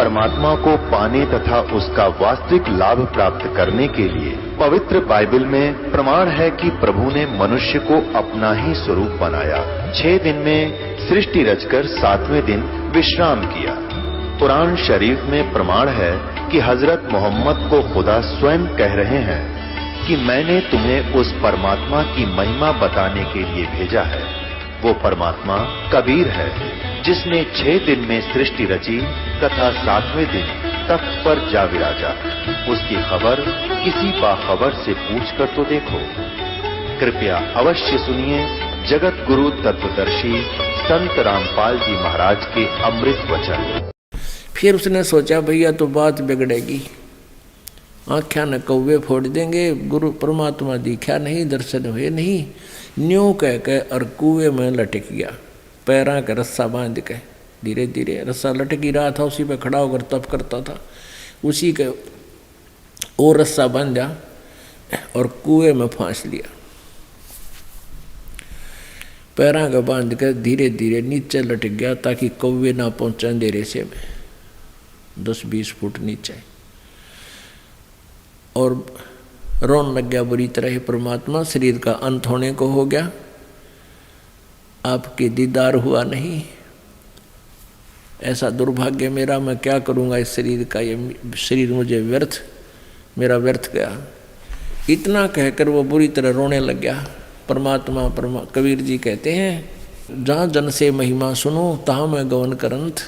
परमात्मा को पाने तथा उसका वास्तविक लाभ प्राप्त करने के लिए पवित्र बाइबल में प्रमाण है कि प्रभु ने मनुष्य को अपना ही स्वरूप बनाया। 6 दिन में सृष्टि रचकर 7वें दिन विश्राम किया। कुरान शरीफ में प्रमाण है कि हजरत मोहम्मद को खुदा स्वयं कह रहे हैं कि मैंने तुम्हें उस परमात्मा की महिमा बताने के लिए भेजा है। वो परमात्मा कबीर है जिसने 6 दिन में सृष्टि रची तथा 7वें दिन तख्त पर जा विराजा। उसकी खबर किसी बाखबर से पूछकर तो देखो। कृपया अवश्य सुनिए जगत गुरु तत्वदर्शी संत रामपाल जी महाराज के अमृत वचन। फिर उसने सोचा भैया तो बात बिगड़ेगी, आँख्या न कौवे फोड़ देंगे, गुरु परमात्मा दिखा नहीं, दर्शन हुए नहीं। न्यों कह के और कुएं में लटक गया, पैरा का रस्सा बांध के। धीरे धीरे रस्सा लटक ही रहा था, उसी पे खड़ा होकर तप करता था। उसी के और रस्सा बांधा और कुएं में फांस लिया। पैरा का बांध कर धीरे धीरे नीचे लटक गया ताकि कौवे ना पहुंचे अंधेरे से में 10-20 फुट नीचे। और रोन लग गया बुरी तरह ही, परमात्मा शरीर का अंत होने को हो गया, आपके दीदार हुआ नहीं। ऐसा दुर्भाग्य मेरा, मैं क्या करूँगा इस शरीर का, ये शरीर मुझे व्यर्थ, मेरा व्यर्थ गया। इतना कहकर वो बुरी तरह रोने लग गया। परमात्मा कबीर जी कहते हैं, जहाँ जन से महिमा सुनो तहाँ मैं गवन करंत।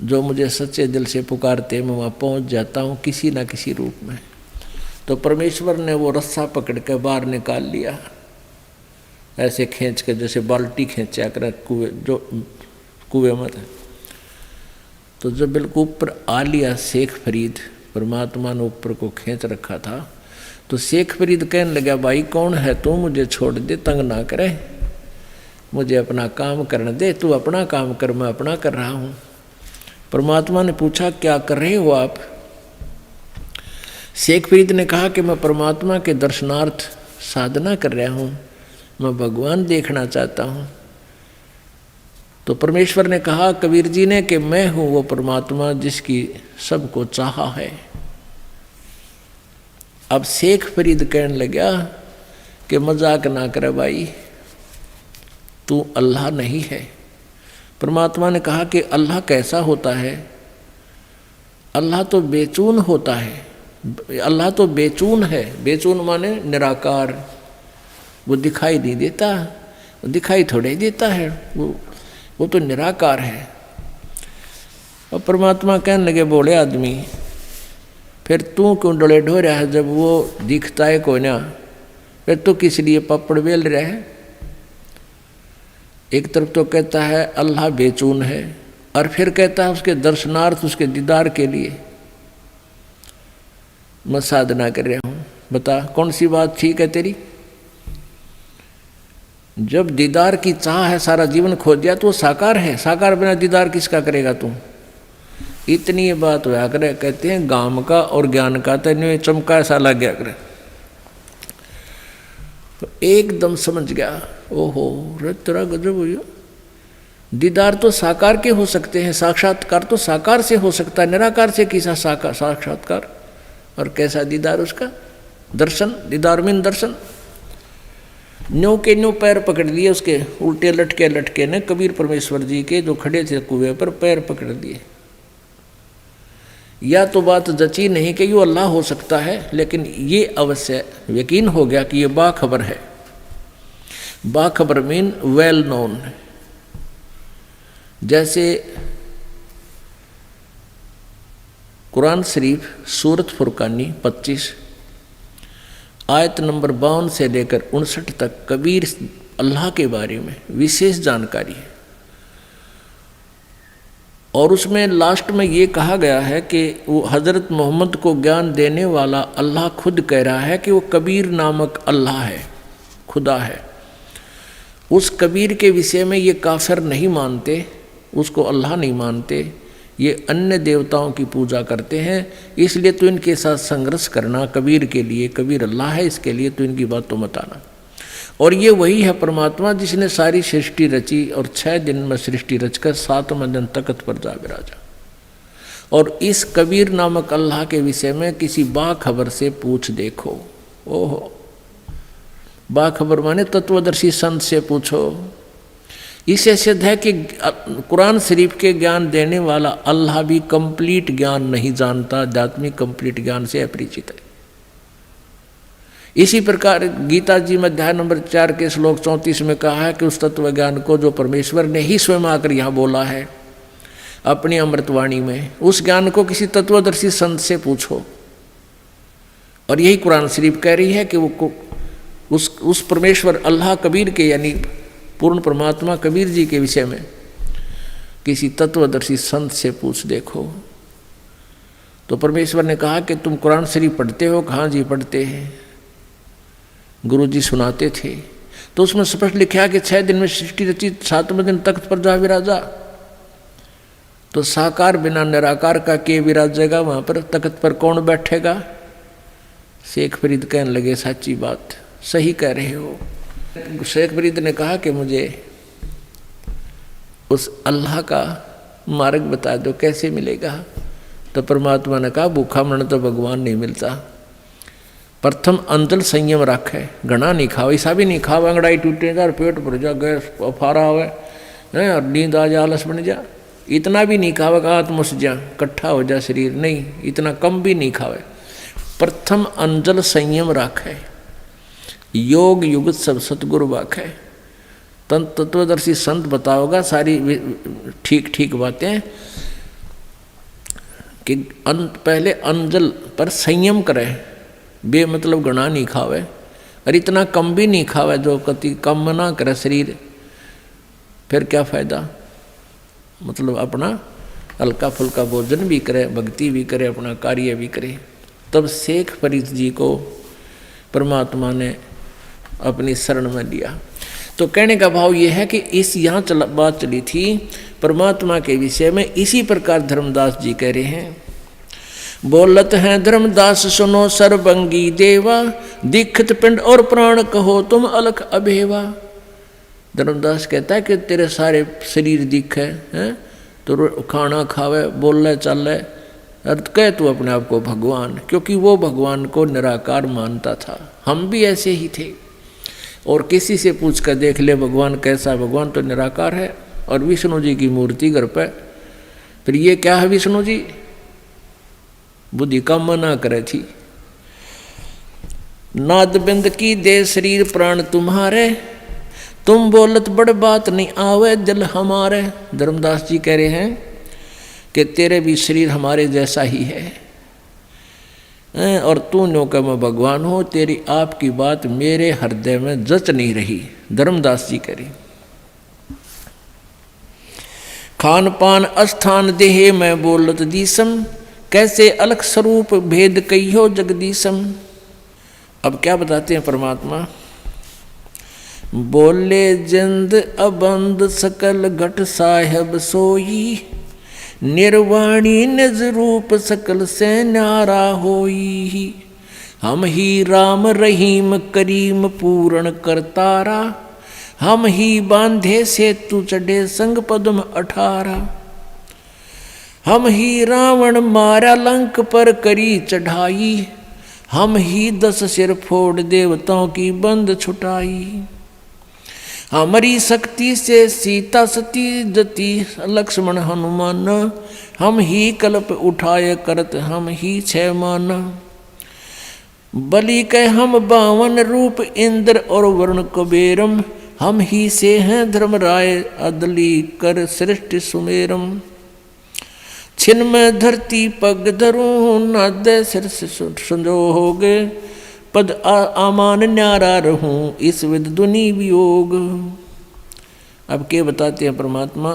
जो मुझे सच्चे दिल से पुकारते मैं वहाँ पहुँच जाता हूँ किसी न किसी रूप में। तो परमेश्वर ने वो रस्सा पकड़ के बाहर निकाल लिया, ऐसे खींच के जैसे बाल्टी खींचा कर कुएं में था। तो जब बिल्कुल ऊपर आ लिया शेख फरीद, परमात्मा ने ऊपर को खींच रखा था, तो शेख फरीद कहने लगा, भाई कौन है तू, मुझे छोड़ दे, तंग ना करे, मुझे अपना काम करने दे, तू अपना काम कर, मैं अपना कर रहा हूँ। परमात्मा ने पूछा क्या कर रहे हो आप? शेख फरीद ने कहा कि मैं परमात्मा के दर्शनार्थ साधना कर रहा हूँ, मैं भगवान देखना चाहता हूँ। तो परमेश्वर ने कहा कबीर जी ने कि मैं हूँ वो परमात्मा जिसकी सबको चाहा है। अब शेख फरीद कहने लगा कि मजाक ना करे भाई, तू अल्लाह नहीं है। परमात्मा ने कहा कि अल्लाह कैसा होता है? अल्लाह तो बेचून होता है, अल्लाह तो बेचून है। बेचून माने निराकार, वो दिखाई नहीं देता, वो दिखाई थोड़े देता है, वो तो निराकार है। और परमात्मा कहने लगे, बोले आदमी फिर तू क्यों डोले ढो रहा है जब वो दिखता है कोई ना, फिर तो किस लिए पपड़ बेल रहा है? एक तरफ तो कहता है अल्लाह बेचून है और फिर कहता है उसके दर्शनार्थ, उसके दीदार के लिए मैं साधना कर रहा हूँ। बता कौन सी बात ठीक है तेरी? जब दीदार की चाह है, सारा जीवन खो दिया तो वो साकार है, साकार बिना दीदार किसका करेगा तू? इतनी ये बात होया करे। कहते हैं गाम का और ज्ञान का तेने चमका ऐसा लग गया करे। तो एकदम समझ गया, ओहो रे तेरा गजब हुआ। दीदार तो साकार के हो सकते हैं, साक्षात्कार तो साकार से हो सकता है, निराकार से किसा साक्षात्कार? और कैसा दीदार उसका? दर्शन, दीदार मीन दर्शन। न्यों के न्यों पैर पकड़ लिए उसके, उल्टे लटके लटके ने कबीर परमेश्वर जी के जो खड़े थे कुएं पर, पैर पकड़ दिए। या तो बात जची नहीं कि ये अल्लाह हो सकता है, लेकिन ये अवश्य यकीन हो गया कि ये बाखबर है। बाखबर मीन वेल नोन। जैसे कुरान शरीफ सूरत फुरकानी 25 आयत नंबर 52 से लेकर 59 तक कबीर अल्लाह के बारे में विशेष जानकारी है। और उसमें लास्ट में ये कहा गया है कि वो हज़रत मोहम्मद को ज्ञान देने वाला अल्लाह खुद कह रहा है कि वो कबीर नामक अल्लाह है, खुदा है। उस कबीर के विषय में ये काफिर नहीं मानते, उसको अल्लाह नहीं मानते, ये अन्य देवताओं की पूजा करते हैं। इसलिए तो इनके साथ संघर्ष करना कबीर के लिए, कबीर अल्लाह है इसके लिए तो इनकी बात तो मत आना। और ये वही है परमात्मा जिसने सारी सृष्टि रची और 6 दिन में सृष्टि रचकर 7वें दिन तख्त पर जा विराजा। और इस कबीर नामक अल्लाह के विषय में किसी बाखबर से पूछ देखो। ओहो, बाखबर माने तत्वदर्शी संत से पूछो। इससे सिद्ध है कि कुरान शरीफ के ज्ञान देने वाला अल्लाह भी कंप्लीट ज्ञान नहीं जानता, आध्यात्मिक कंप्लीट ज्ञान से अपरिचित है। इसी प्रकार गीता जी में अध्याय नंबर 4 के श्लोक 34 में कहा है कि उस तत्व ज्ञान को जो परमेश्वर ने ही स्वयं आकर यहाँ बोला है अपनी अमृतवाणी में, उस ज्ञान को किसी तत्वदर्शी संत से पूछो। और यही कुरान शरीफ कह रही है कि वो उस परमेश्वर अल्लाह कबीर के यानी पूर्ण परमात्मा कबीर जी के विषय में किसी तत्वदर्शी संत से पूछ देखो। तो परमेश्वर ने कहा कि तुम कुरान शरीफ पढ़ते हो? कहाँ जी पढ़ते हैं, गुरु जी सुनाते थे। तो उसमें स्पष्ट लिखा कि 6 दिन में सृष्टि रची, 7वें दिन तख्त पर जा विराजा। तो साकार बिना निराकार का के विराजेगा वहाँ पर, तख्त पर कौन बैठेगा? शेख फरीद कहने लगे सच्ची बात, सही कह रहे हो। शेख फरीद ने कहा कि मुझे उस अल्लाह का मार्ग बता दो, कैसे मिलेगा? तो परमात्मा ने कहा भूखा मन तो भगवान नहीं मिलता। प्रथम अंजल संयम रखे, घना नहीं खाओ, ऐसा भी नहीं खाओ अंगड़ाई टूटे जा, पेट भर जा, गैस फारा हुआ है और नींद आ जा, आलस बन जा। इतना भी नहीं खावे का आत्मस जा, कट्ठा हो जा शरीर, नहीं इतना कम भी नहीं खावे। प्रथम अंजल संयम रखे, योग युगत सब सतगुरु वाखे। तत्वदर्शी संत बताओगा सारी ठीक ठीक बातें कि पहले अंजल पर संयम करे, बे मतलब घना नहीं खावे और इतना कम भी नहीं खावे जो कति कम ना करे शरीर, फिर क्या फायदा? मतलब अपना हल्का फुल्का भोजन भी करे, भक्ति भी करे, अपना कार्य भी करे। तब शेख फरीद जी को परमात्मा ने अपनी शरण में लिया। तो कहने का भाव ये है कि इस यहाँ बात चली थी परमात्मा के विषय में। इसी प्रकार धर्मदास जी कह रहे हैं, बोलत हैं धर्मदास सुनो सर्वंगी देवा, दीक्षित पिंड और प्राण कहो तुम अलख अभेवा। धर्मदास कहता है कि तेरे सारे शरीर दिखे हैं, तो खाना खावे, बोले चले, अर्थ कहे तू अपने आप को भगवान, क्योंकि वो भगवान को निराकार मानता था। हम भी ऐसे ही थे। और किसी से पूछ कर देख ले भगवान कैसा? भगवान तो निराकार है और विष्णु जी की मूर्ति घर पे, फिर ये क्या है विष्णु जी? बुद्धि का मना करे थी। नाद बिंद की दे शरीर प्राण तुम्हारे, तुम बोलत बड़ बात नहीं आवे जल हमारे। धर्मदास जी कह रहे हैं कि तेरे भी शरीर हमारे जैसा ही है और तू नो का मैं भगवान हूँ, तेरी आपकी बात मेरे हृदय में जच नहीं रही। धर्मदास जी कह रहे, खान पान अस्थान देहे मैं बोलत दीसम, कैसे अलग स्वरूप भेद कहियो जगदीशम। अब क्या बताते हैं परमात्मा? बोले जिंद अबंद सकल घट साहेब सोई, निर्वाणी निज रूप सकल से न्यारा होई। हम ही राम रहीम करीम पूर्ण करतारा, हम ही बांधे सेतु चढ़े संग पद्म 18। हम ही रावण मारा लंक पर करी चढ़ाई, हम ही 10 सिर फोड़ देवताओं की बंद छुटाई। हमारी शक्ति से सीता सती जती लक्ष्मण हनुमान, हम ही कल्प उठाए करत हम ही 6 मान। बलि के हम 52 रूप इंद्र और वरुण कुबेरम, हम ही से हैं धर्मराय अदली कर सृष्टि सुमेरम। छिन में धरती पग धरूं नाद सिर से संजोगे, पद आमान न्यारा रहूं इस विद दुनि वियोग। अब क्या बताते हैं परमात्मा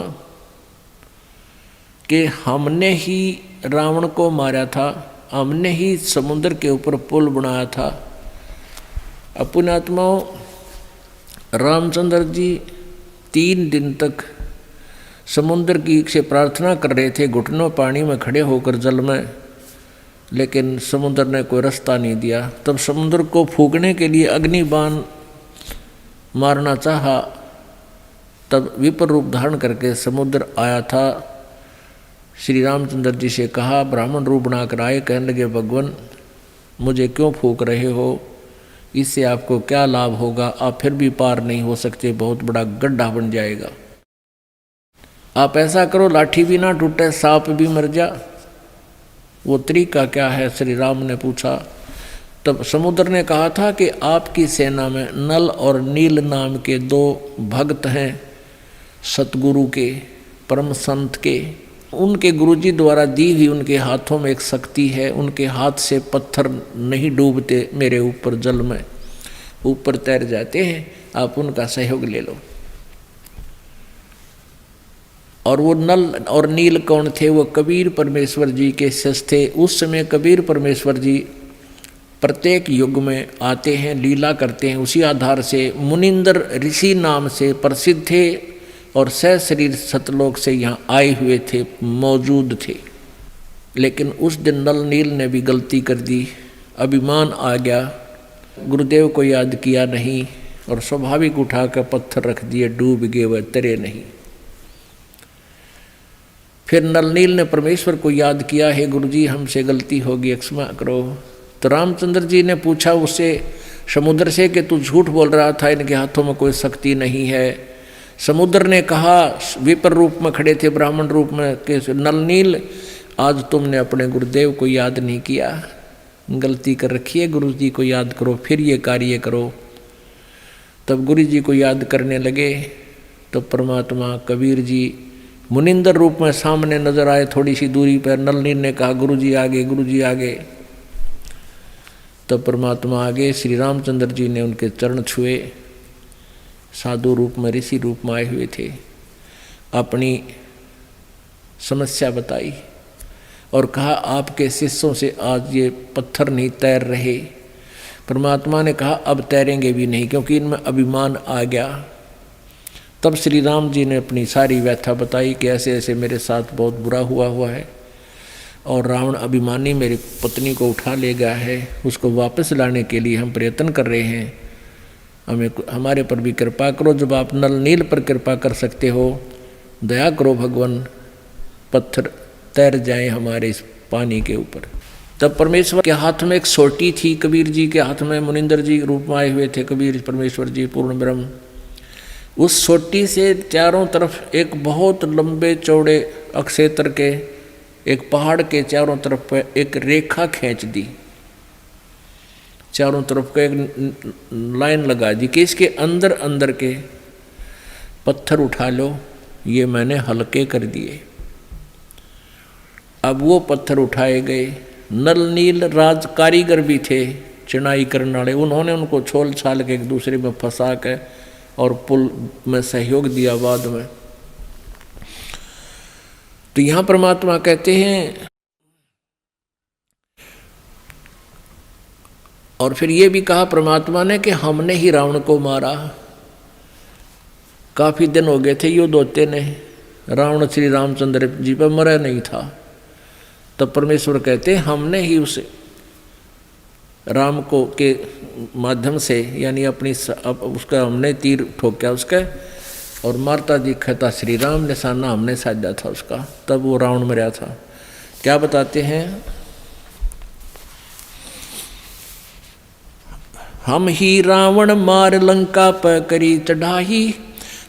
कि हमने ही रावण को मारा था, हमने ही समुद्र के ऊपर पुल बनाया था। अपने आत्माओं रामचंद्र जी 3 दिन तक समुद्र की से प्रार्थना कर रहे थे, घुटनों पानी में खड़े होकर जल में, लेकिन समुद्र ने कोई रास्ता नहीं दिया। तब समुद्र को फूकने के लिए अग्निबाण मारना चाहा, तब विपर रूप धारण करके समुद्र आया था। श्री रामचंद्र जी से कहा, ब्राह्मण रूप बनाकर आए, कहने लगे भगवान मुझे क्यों फूंक रहे हो, इससे आपको क्या लाभ होगा, आप फिर भी पार नहीं हो सकते, बहुत बड़ा गड्ढा बन जाएगा। आप ऐसा करो लाठी भी ना टूटे, सांप भी मर जा। वो तरीका क्या है, श्री राम ने पूछा। तब समुद्र ने कहा था कि आपकी सेना में नल और नील नाम के 2 भक्त हैं सतगुरु के, परम संत के। उनके गुरुजी द्वारा दी हुई उनके हाथों में एक शक्ति है, उनके हाथ से पत्थर नहीं डूबते मेरे ऊपर, जल में ऊपर तैर जाते हैं, आप उनका सहयोग ले लो। और वो नल और नील कौन थे, वो कबीर परमेश्वर जी के शिष्य थे। उस समय कबीर परमेश्वर जी प्रत्येक युग में आते हैं, लीला करते हैं, उसी आधार से मुनिंदर ऋषि नाम से प्रसिद्ध थे और सहशरीर सतलोक से यहाँ आए हुए थे, मौजूद थे। लेकिन उस दिन नल नील ने भी गलती कर दी, अभिमान आ गया, गुरुदेव को याद किया नहीं और स्वाभाविक उठाकर पत्थर रख दिए, डूब गए, वह तरे नहीं। फिर नल नील ने परमेश्वर को याद किया, हे गुरुजी हमसे गलती होगी, क्षमा करो। तो रामचंद्र जी ने पूछा उससे, समुद्र से, कि तू झूठ बोल रहा था, इनके हाथों में कोई शक्ति नहीं है। समुद्र ने कहा, विपर रूप में खड़े थे, ब्राह्मण रूप में, कि नल नील आज तुमने अपने गुरुदेव को याद नहीं किया, गलती कर रखी है, गुरु जी को याद करो, फिर ये कार्य करो। तब गुरु जी को याद करने लगे तो परमात्मा कबीर जी मुनिंदर रूप में सामने नजर आए, थोड़ी सी दूरी पर। नल नील ने कहा, गुरु जी आगे, गुरु जी आगे। तब परमात्मा आगे, श्री रामचंद्र जी ने उनके चरण छुए, साधु रूप में, ऋषि रूप में आए हुए थे, अपनी समस्या बताई और कहा, आपके शिष्यों से आज ये पत्थर नहीं तैर रहे। परमात्मा ने कहा, अब तैरेंगे भी नहीं, क्योंकि इनमें अभिमान आ गया। तब श्री राम जी ने अपनी सारी व्यथा बताई कि ऐसे ऐसे मेरे साथ बहुत बुरा हुआ है और रावण अभिमानी मेरी पत्नी को उठा ले गया है, उसको वापस लाने के लिए हम प्रयत्न कर रहे हैं, हमें हमारे पर भी कृपा करो। जब आप नल नील पर कृपा कर सकते हो, दया करो भगवान, पत्थर तैर जाएं हमारे इस पानी के ऊपर। तब परमेश्वर के हाथ में एक सोटी थी, कबीर जी के हाथ में, मुनिंदर जी रूप में आए हुए थे कबीर परमेश्वर जी पूर्ण ब्रह्म। उस सोटी से चारों तरफ एक बहुत लंबे चौड़े अक्षेत्र के एक पहाड़ के चारों तरफ पर एक रेखा खींच दी, चारों तरफ का एक लाइन लगा दी कि इसके अंदर अंदर के पत्थर उठा लो, ये मैंने हल्के कर दिए। अब वो पत्थर उठाए गए। नल नील राज कारीगर भी थे, चिनाई करने वाले, उन्होंने उनको छोल छाल के एक दूसरे में फंसा के और पुल में सहयोग दिया बाद में। तो यहां परमात्मा कहते हैं, और फिर ये भी कहा परमात्मा ने कि हमने ही रावण को मारा। काफी दिन हो गए थे युद्ध होते ने, रावण श्री रामचंद्र जी पर मरा नहीं था। तब परमेश्वर कहते हैं, हमने ही उसे राम को के माध्यम से, यानी अपनी उसका हमने तीर ठोका उसका, और मारता दिखता श्री राम, निशाना हमने साधा था उसका, तब वो रावण मरा था। क्या बताते हैं, हम ही रावण मार लंका पर करी चढ़ाई,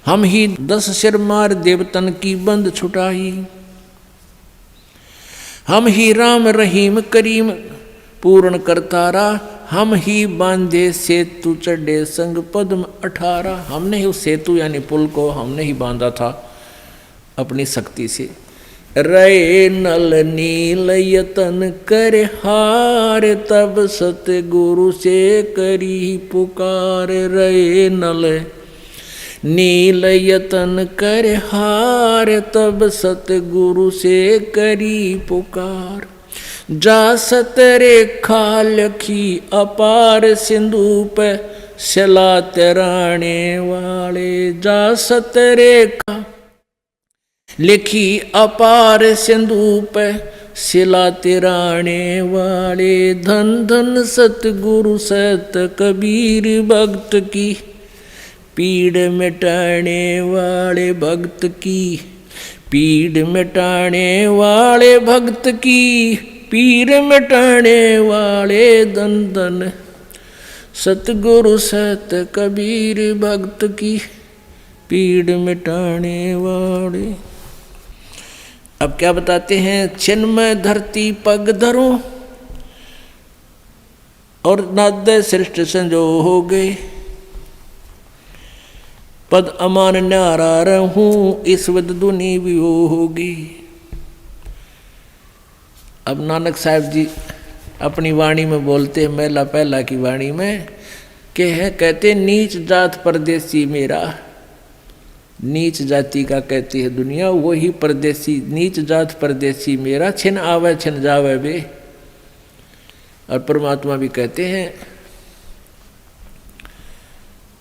हम ही 10 सिर मार देवतन की बंद छुटाई, हम ही राम रहीम करीम पूर्ण करतारा, हम ही बांधे सेतु चढ़े संग पद्म 18। हमने ही उस सेतु यानी पुल को हमने ही बांधा था अपनी शक्ति से। रे नल नील यतन कर हार, तब सतगुरु से करी पुकार। रे नल नील यतन कर हार, तब सतगुरु से करी पुकार। जा सतरेखा लखी अपार, सिंधु पे सिला तराने वाले। जा सतरेखा लिखी अपार, सिंधु पे सिला तिराने वाले। धन धन सतगुरु सत कबीर भक्त की पीड़ मिटाने वाले भक्त की, पीड़ मिटाने वाले भक्त की, पीर मिटाने वाले दन दन, सतगुरु सत कबीर भक्त की, पीड़ मिटाने वाले। अब क्या बताते हैं, छिन्मय धरती पग धरो और नाद सृष्टि संजो हो गए, पद अमान न्यारा रहूं, इस वद दुनी भी होगी। अब नानक साहब जी अपनी वाणी में बोलते हैं, मेला पहला की वाणी में के हैं, कहते नीच जात परदेसी मेरा, नीच जाति का कहती है दुनिया, वही परदेसी, नीच जात परदेसी मेरा, छिन आवे छिन जावे बे। और परमात्मा भी कहते हैं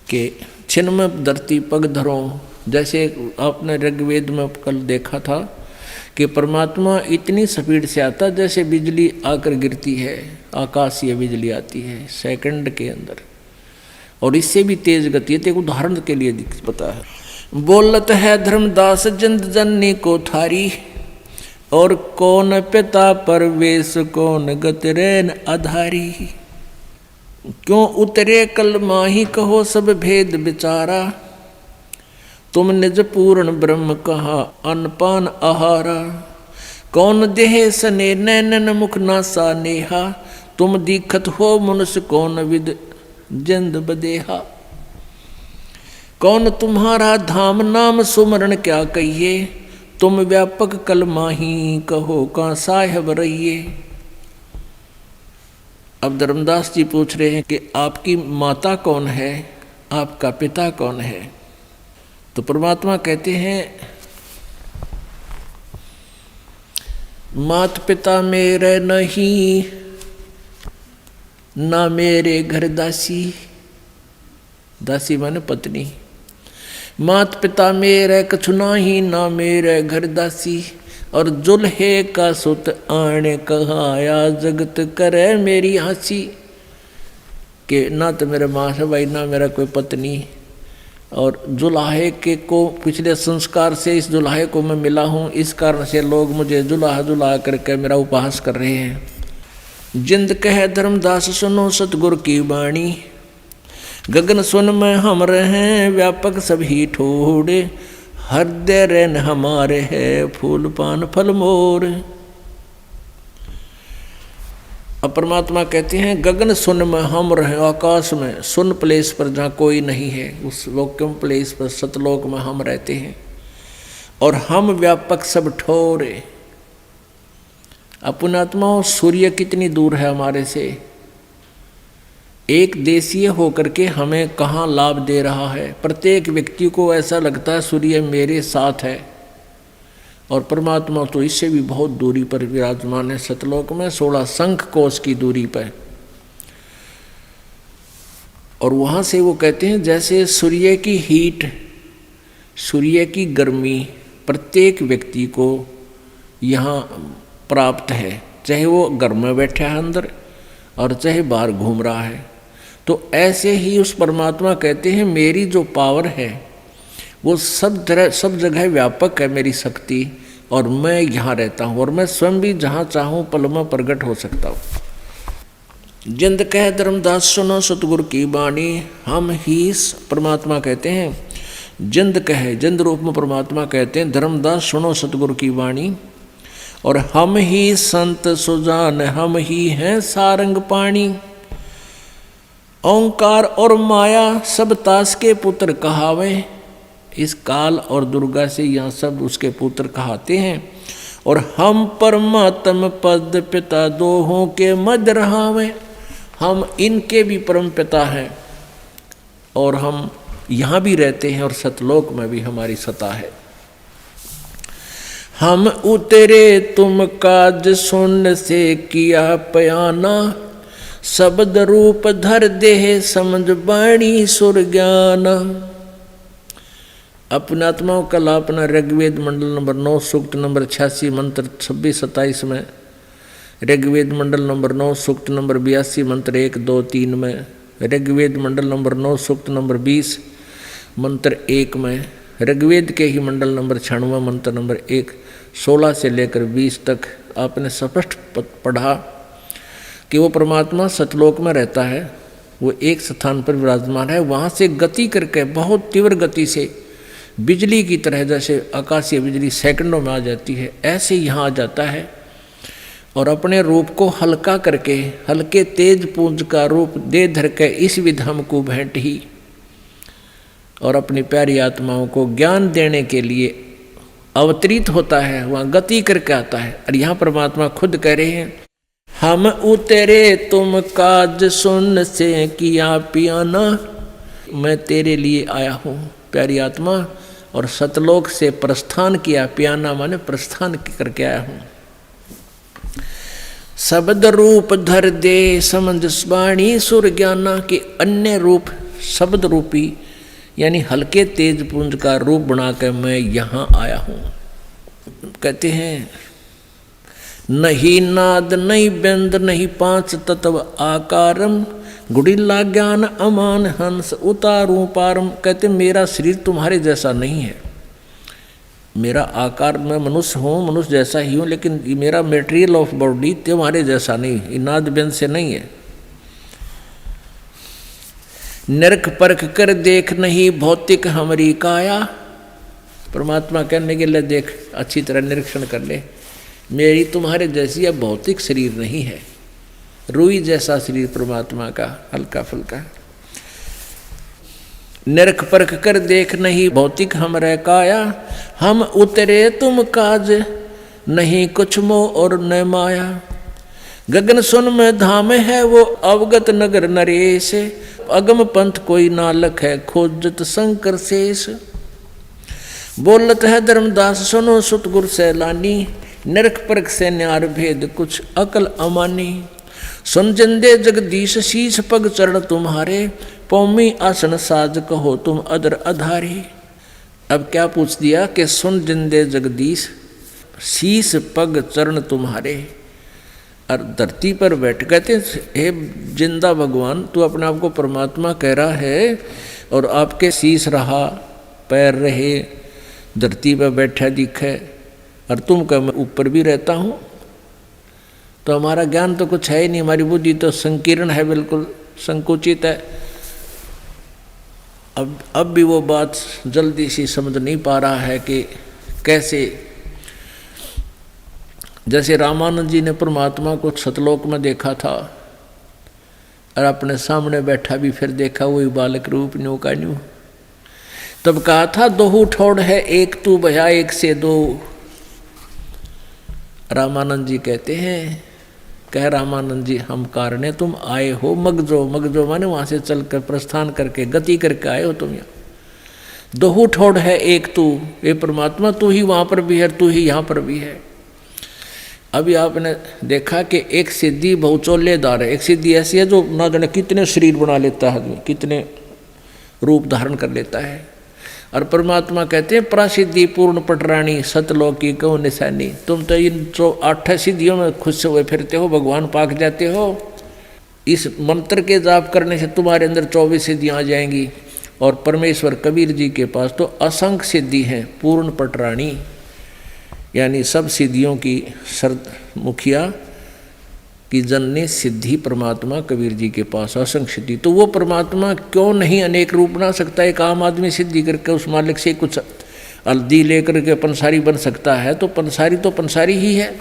कि छिन में धरती पग धरो। जैसे आपने ऋग्वेद में कल देखा था कि परमात्मा इतनी स्पीड से आता जैसे बिजली आकर गिरती है, आकाशीय बिजली आती है सेकंड के अंदर, और इससे भी तेज गति है। एक उदाहरण के लिए पता है, बोलत है धर्मदास जिंद जननी को थारी, और कौन पिता परवेश कौन गतरैन आधारी, क्यों उतरे कल माही कहो सब भेद विचारा, तुम निज पूर्ण ब्रह्म कहा अनपान आहारा, कौन देह सने नैनन मुख नासा नेहा, तुम दीखत हो मनुष्य कौन विद जिंद बदेहा, कौन तुम्हारा धाम नाम सुमरण क्या कहिए, तुम व्यापक कल माही कहो का साहेब रहिए। अब धर्मदास जी पूछ रहे हैं कि आपकी माता कौन है, आपका पिता कौन है। तो परमात्मा कहते हैं, मात पिता मेरे नहीं, ना मेरे घर दासी, दासी माने पत्नी, मात पिता मेरे कछु नाही, ना मेरे घर दासी, और जुल्हे का सुत आने कहाया जगत करे मेरी हंसी, कि ना तो मेरे माँ है भाई, ना मेरा कोई पत्नी, और जुल्हे के को पिछले संस्कार से इस जुल्हे को मैं मिला हूँ, इस कारण से लोग मुझे जुल्हा जुल्हा करके मेरा उपहास कर रहे हैं। जिंद कहे धर्मदास सुनो सतगुरु की वाणी, गगन सुन में हम रहे व्यापक सभी ठोड़े, हृदय रैन हमारे है फूल पान फल मोर। अब परमात्मा कहते हैं गगन सुन में हम रहे, आकाश में सुन प्लेस पर जहाँ कोई नहीं है, उस वैक्यूम प्लेस पर सतलोक में हम रहते हैं, और हम व्यापक सब ठोरे। अपनात्माओं, सूर्य कितनी दूर है हमारे से, एक देशीय होकर के हमें कहाँ लाभ दे रहा है। प्रत्येक व्यक्ति को ऐसा लगता है सूर्य मेरे साथ है, और परमात्मा तो इससे भी बहुत दूरी पर विराजमान है, सतलोक में 16 शंख कोश की दूरी पर। और वहाँ से वो कहते हैं जैसे सूर्य की हीट, सूर्य की गर्मी प्रत्येक व्यक्ति को यहाँ प्राप्त है, चाहे वो घर में बैठा है अंदर और चाहे बाहर घूम रहा है। तो ऐसे ही उस परमात्मा कहते हैं मेरी जो पावर है वो सब जगह व्यापक है मेरी शक्ति, और मैं यहाँ रहता हूँ, और मैं स्वयं भी जहाँ चाहूँ पल में प्रकट हो सकता हूँ। जिंद कह धर्मदास सुनो सतगुरु की वाणी, हम ही परमात्मा कहते हैं, जिंद कहे, जिंद रूप में परमात्मा कहते हैं धर्मदास सुनो सतगुरु की वाणी, और हम ही संत सुजान, हम ही हैं सारंग पाणी, ओंकार और माया सब तास के पुत्र कहावे। इस काल और दुर्गा से यहाँ सब उसके पुत्र कहाते हैं, और हम परमात्म पद पिता दोहों के मध्य रहावे। हम इनके भी परम पिता हैं, और हम यहाँ भी रहते हैं, और सतलोक में भी हमारी सत्ता है। हम उतरे तुम काज सुन से किया पयाना, शब्द रूप धर देह समझ बाणी सुर ज्ञान। अपने आत्माओं कल अपना ऋग्वेद मंडल नंबर 9 सूक्त नंबर 86 मंत्र 26-27 में, ऋग्वेद मंडल नंबर 9 सूक्त नंबर 82 मंत्र 1, 2, 3 में, ऋग्वेद मंडल नंबर 9 सूक्त नंबर 20 मंत्र 1 में ऋग्वेद के ही मंडल नंबर 96 मंत्र नंबर 1 16 से लेकर 20 तक आपने स्पष्ट पढ़ा कि वो परमात्मा सतलोक में रहता है, वो एक स्थान पर विराजमान है, वहाँ से गति करके बहुत तीव्र गति से बिजली की तरह, जैसे आकाशीय बिजली सेकंडों में आ जाती है, ऐसे यहाँ आ जाता है और अपने रूप को हल्का करके, हल्के तेज पुंज का रूप दे धर के इस विधम को भेंट ही और अपनी प्यारी आत्माओं को ज्ञान देने के लिए अवतरित होता है, वहाँ गति करके आता है। और यहाँ परमात्मा खुद कह रहे हैं, हम उतरे तुम काज सुन से किया पियाना, मैं तेरे लिए आया हूँ प्यारी आत्मा, और सतलोक से प्रस्थान किया, पियाना माने प्रस्थान करके आया हूँ। शब्द रूप धर दे समझ वाणी सुर ज्ञाना, के अन्य रूप शब्द रूपी यानी हल्के तेज पुंज का रूप बनाकर मैं यहाँ आया हूँ। कहते हैं नहीं नाद नहीं व्यंद नहीं 5 तत्व आकारम, गुड़िल्ला ज्ञान अमान हंस उतारूं पारम। कहते मेरा शरीर तुम्हारे जैसा नहीं है, मेरा आकार, मैं मनुष्य हूँ, मनुष्य जैसा ही हूँ, लेकिन मेरा मेटेरियल ऑफ बॉडी तुम्हारे जैसा नहीं, नाद व्यंद से नहीं है। नरक परख कर देख नहीं भौतिक हमारी काया, परमात्मा कहने के लिए देख अच्छी तरह निरीक्षण कर ले, मेरी तुम्हारे जैसी या भौतिक शरीर नहीं है, रुई जैसा शरीर परमात्मा का हल्का फुल्का। नरक परख कर देख नहीं भौतिक हमरे काया, हम उतरे तुम काज नहीं कुछ मोह और न माया। गगन सुन में धाम है वो अवगत नगर नरेश, अगम पंथ कोई नालक है खोजत शंकर शेष। बोलत है धर्मदास सुनो सुत गुर सैलानी, नरक परख से न्यार भेद कुछ अकल अमानी। सुन जिंदे जगदीश शीश पग चरण तुम्हारे, पौमी आसन साज कहो तुम अदर अधारी। अब क्या पूछ दिया कि सुन जिंदे जगदीश शीश पग चरण तुम्हारे, और धरती पर बैठ कहते हे जिंदा भगवान, तू अपने आप को परमात्मा कह रहा है और आपके शीश रहा, पैर रहे, धरती पर बैठा दिखे, और तुम कह मैं ऊपर भी रहता हूँ। तो हमारा ज्ञान तो कुछ है ही नहीं, हमारी बुद्धि तो संकीर्ण है, बिल्कुल संकुचित है। अब भी वो बात जल्दी सी समझ नहीं पा रहा है कि कैसे। जैसे रामानंद जी ने परमात्मा को सतलोक में देखा था और अपने सामने बैठा भी फिर देखा, वही बालक रूप न्यू का न्यू। तब कहा था दोहू ठोड़ है एक तू भया एक से दो। रामानंद जी कहते हैं, कह रामानंद जी हम कारणे तुम आए हो मगजो, मगजो माने वहां से चलकर प्रस्थान करके गति करके आए हो तुम यहाँ। दोहू ठोड़ है एक तू, ये परमात्मा तू ही वहां पर भी है, तू ही यहाँ पर भी है। अभी आपने देखा कि एक सिद्धि बहुचोलेदार है। एक सिद्धि ऐसी है जो ना जाने कितने शरीर बना लेता है आदमी, कितने रूप धारण कर लेता है। और परमात्मा कहते हैं प्रसिद्धि पूर्ण पटरानी सतलोक की कौन निशानी। तुम तो इन 8 सिद्धियों में खुश हुए फिरते हो, भगवान पाक जाते हो। इस मंत्र के जाप करने से तुम्हारे अंदर 24 सिद्धियाँ आ जाएंगी। और परमेश्वर कबीर जी के पास तो असंख्य सिद्धि हैं, पूर्ण पटरानी यानी सब सिद्धियों की मुखिया की जननी सिद्धि परमात्मा कबीर जी के पास असंख्य सिद्धि। तो वो परमात्मा क्यों नहीं अनेक रूप बना सकता? एक आम आदमी सिद्धि करके उस मालिक से कुछ हल्दी लेकर के पंसारी बन सकता है, तो पंसारी ही है,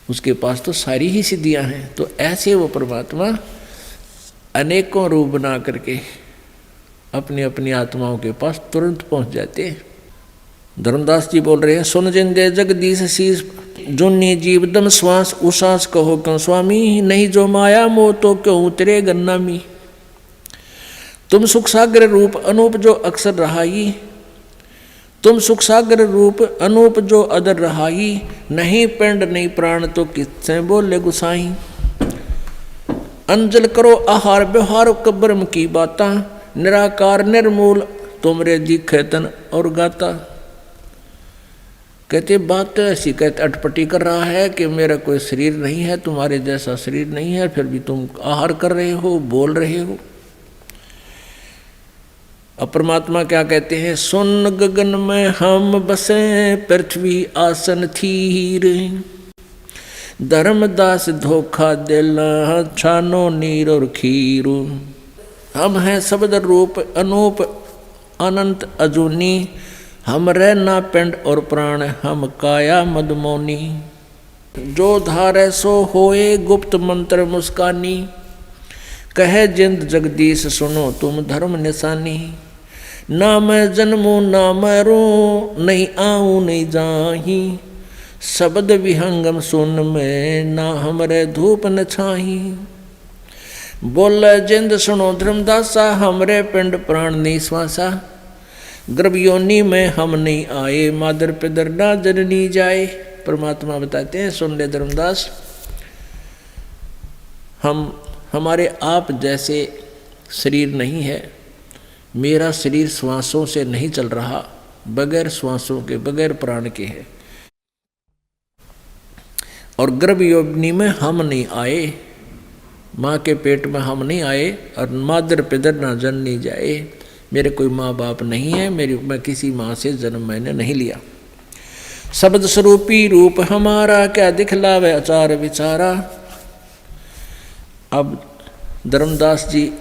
उसके पास तो सारी ही सिद्धियां हैं। तो ऐसे वो परमात्मा अनेकों रूप बना करके अपनी अपनी आत्माओं के पास तुरंत पहुंच जाते हैं। धर्मदास जी बोल रहे हैं, सुन जिंदे जगदीश शीश जुन्नी जीव दम श्वास उसास कहो क्यों स्वामी, नहीं जो माया मोह तो क्यों उतरे गन्नामी। तुम सुख सागर रूप अनूप जो अक्सर रहाई, तुम सुख सागर रूप अनूप जो अदर रहाई, नहीं पिंड नहीं प्राण तो किससे बोले गुसाई। अंजल करो आहार व्यवहार ब्रह्म की बाता, निराकार निर्मूल तुमरे दिखे तन और गाता। कहते बात तो ऐसी, कहते अटपटी कर रहा है कि मेरा कोई शरीर नहीं है, तुम्हारे जैसा शरीर नहीं है, फिर भी तुम आहार कर रहे हो, बोल रहे हो। अब परमात्मा क्या कहते हैं, सुन गगन में हम बसे पृथ्वी आसन थीर, धर्मदास धोखा दिला छानो नीर और खीर। हम हैं शब्द रूप अनूप अनंत अजूनी, हम रहना पिंड और प्राण हम काया मदमोनी। जो धारे सो होए गुप्त मंत्र मुस्कानी, कहे जिंद जगदीश सुनो तुम धर्म निशानी। ना मैं जन्मूं ना मरूं नहीं आऊं नहीं जाही, शब्द विहंगम सुन में ना हमरे धूप न छाही। बोले जिंद सुनो धर्मदासा, हमरे पिंड प्राण निश्वासा। गर्भ योनि में हम नहीं आए, मादर पिदर ना जननी जाए। परमात्मा बताते हैं, सुन ले धर्मदास, हमारे आप जैसे शरीर नहीं है। मेरा शरीर श्वासों से नहीं चल रहा, बगैर श्वासों के बगैर प्राण के है। और गर्भ योनि में हम नहीं आए, माँ के पेट में हम नहीं आए, और मादर पिदर ना जननी जाए। मेरे कोई माँ बाप नहीं है, मैं किसी माँ से जन्म मैंने नहीं लिया। शब्द स्वरूपी रूप हमारा, क्या दिखलावे आचार विचारा। अब धर्मदास जी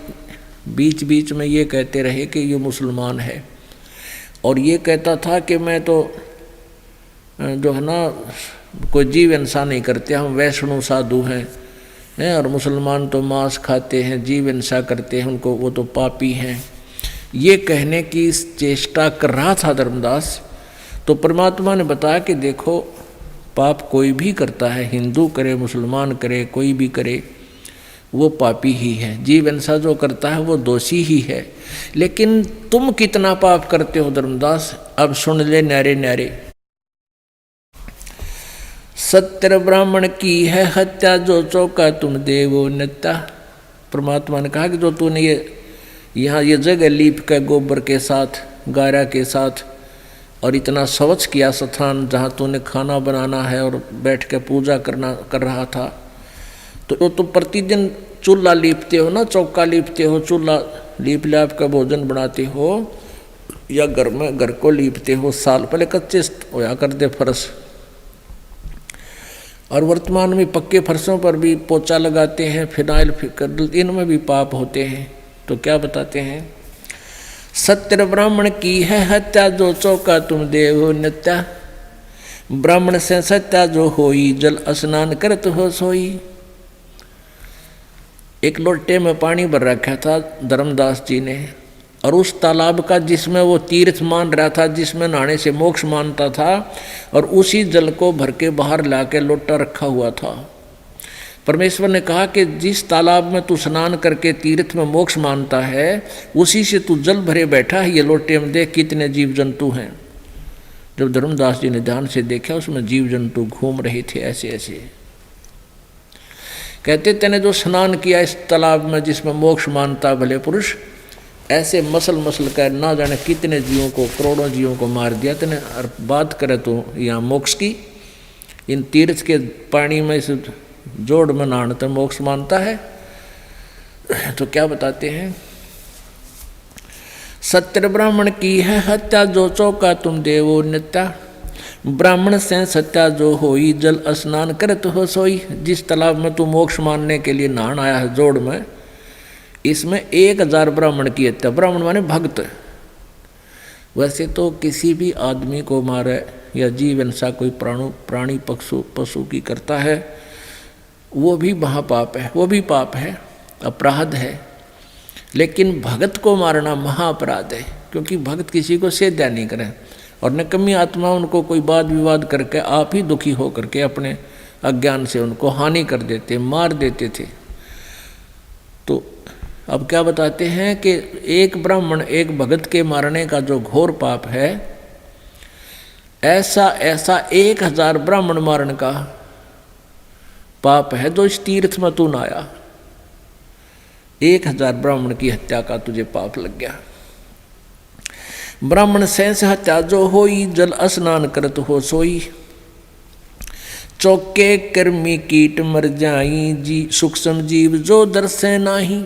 बीच बीच में ये कहते रहे कि ये मुसलमान है, और ये कहता था कि मैं तो जो है ना कोई जीव हिंसा नहीं करते, हम वैष्णव साधु हैं, और मुसलमान तो मांस खाते हैं, जीव हिंसा करते हैं, उनको वो तो पापी हैं। ये कहने की चेष्टा कर रहा था धर्मदास। तो परमात्मा ने बताया कि देखो, पाप कोई भी करता है, हिंदू करे मुसलमान करे कोई भी करे, वो पापी ही है। जीव हिंसा जो करता है वो दोषी ही है। लेकिन तुम कितना पाप करते हो धर्मदास, अब सुन ले न्यारे न्यारे। सत्य ब्राह्मण की है हत्या, जो चौका तुम देवो नित्या। परमात्मा ने कहा कि जो तूने यहाँ ये जगह लीप के गोबर के साथ, गारा के साथ, और इतना स्वच्छ किया स्थान जहाँ तूने खाना बनाना है और बैठ के पूजा कर रहा था, तो तुम प्रतिदिन चूल्हा लीपते हो ना, चौका लीपते हो, चूल्हा लीप लाप का भोजन बनाते हो, या घर को लीपते हो। साल पहले कच्चे होया करते फर्श, और वर्तमान में पक्के फर्शों पर भी पोछा लगाते हैं, फिनाइल, इनमें भी पाप होते हैं। तो क्या बताते हैं, सत्य ब्राह्मण की है हत्या, जो चौका तुम देव नित्या। ब्राह्मण से सत्या जो होई, जल स्नान करत हो सोई। एक लोटे में पानी भर रखा था धर्मदास जी ने, और उस तालाब का जिसमें वो तीर्थ मान रहा था, जिसमें नहाने से मोक्ष मानता था, और उसी जल को भर के बाहर लाके लोटा रखा हुआ था। परमेश्वर ने कहा कि जिस तालाब में तू स्नान करके तीर्थ में मोक्ष मानता है, उसी से तू जल भरे बैठा है। ये लोटे में देख कितने जीव जंतु हैं। जब धर्मदास जी ने ध्यान से देखा, उसमें जीव जंतु घूम रहे थे ऐसे ऐसे। कहते तेने जो स्नान किया इस तालाब में जिसमें मोक्ष मानता भले पुरुष, ऐसे मसल मसल कर ना जाने कितने जीवों को, करोड़ों जीवों को मार दिया तेने। और बात करे तो यहाँ मोक्ष की, इन तीर्थ के पानी में इस जोड़ में नहाने तो मोक्ष मानता है। तो क्या बताते हैं, सत्य ब्राह्मण की है हत्या, जो चौका तुम देवो नित्या। ब्राह्मण से सत्या जो होई, जल स्नान करत हो सोई। जिस तालाब में तू मोक्ष मानने के लिए नहान आया है जोड़ में, इसमें 1000 ब्राह्मण की हत्या। ब्राह्मण माने भक्त। वैसे तो किसी भी आदमी को मारे या जीव हिंसा कोई प्राणी पशु की करता है, वो भी महापाप है, वो भी पाप है, अपराध है। लेकिन भगत को मारना महाअपराध है, क्योंकि भगत किसी को सेध्या नहीं करे, और निकम्मी आत्मा उनको कोई वाद विवाद करके आप ही दुखी हो करके अपने अज्ञान से उनको हानि कर देते, मार देते थे। तो अब क्या बताते हैं कि एक ब्राह्मण एक भगत के मारने का जो घोर पाप है, ऐसा 1000 ब्राह्मण मारने का पाप है जो इस तीर्थ में तू नहाया। 1000 ब्राह्मण की हत्या का तुझे पाप लग गया। ब्राह्मण सेंस हत्या जो होई, जल स्नान करत हो सोई। चौके कर्मी कीट मर जाई, जी सूक्ष्म जीव जो दर्शे नाही।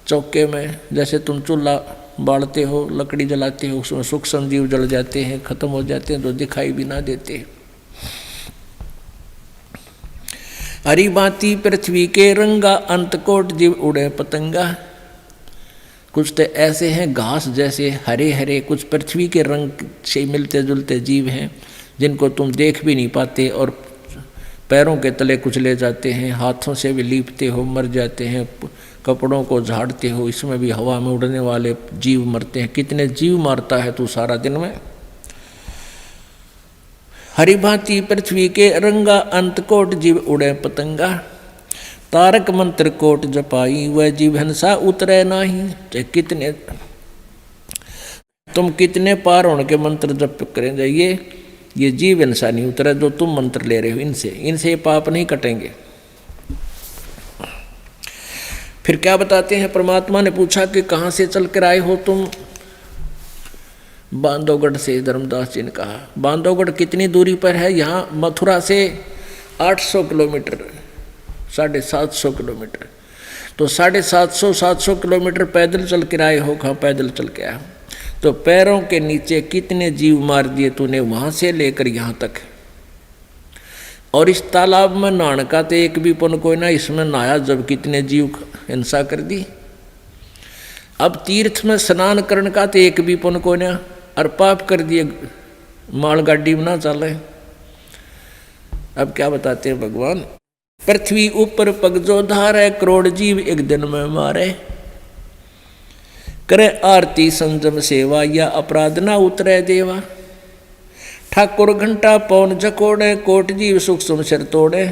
चौके में जैसे तुम चूल्हा बालते हो, लकड़ी जलाते हो, उसमें सूक्ष्म जीव जल जाते हैं, खत्म हो जाते हैं, तो दिखाई भी ना देते। हरी भांति पृथ्वी के रंगा, अंत कोट जीव उड़े पतंगा। कुछ तो ऐसे हैं घास जैसे हरे हरे, कुछ पृथ्वी के रंग से मिलते जुलते जीव हैं जिनको तुम देख भी नहीं पाते और पैरों के तले कुचले जाते हैं, हाथों से भी लीपते हो मर जाते हैं, कपड़ों को झाड़ते हो, इसमें भी हवा में उड़ने वाले जीव मरते हैं। कितने जीव मारता है तू सारा दिन में। हरि भांति पृथ्वी के रंगा, अंत कोट जीव उड़े पतंगा। तारक मंत्र कोट जपाई, वह जीव हंसा उतरे नाही। चाहे कितने तुम कितने पार होने के मंत्र जप करें जाइए, ये जीव हिंसा नहीं उतरे जो तुम मंत्र ले रहे हो। इनसे पाप नहीं कटेंगे। फिर क्या बताते हैं, परमात्मा ने पूछा कि कहाँ से चल कर आए हो तुम। बांधवगढ़ से, धर्मदास जी ने कहा। बांधवगढ़ कितनी दूरी पर है? यहाँ मथुरा से 800 किलोमीटर, 750 किलोमीटर। तो 750 किलोमीटर पैदल चल कर आए हो। कहाँ पैदल चल के आए? तो पैरों के नीचे कितने जीव मार दिए तूने वहां से लेकर यहाँ तक। और इस तालाब में नहाने का तो एक भी पुण्य कोई ना, इसमें नहाया जब कितने जीव हिंसा कर दी। अब तीर्थ में स्नान करने का तो एक भी पुण्य कोई ना, और पाप कर दिए मालगाड़ी में ना चले। अब क्या बताते हैं भगवान, पृथ्वी ऊपर पग जो धारे, करोड़ जीव एक दिन में मारे। करे आरती संजम सेवा, या अपराध ना उतरे देवा। ठाकुर घंटा पौन जकोड़े, कोट जीव सूक्ष्म सिर तोड़े।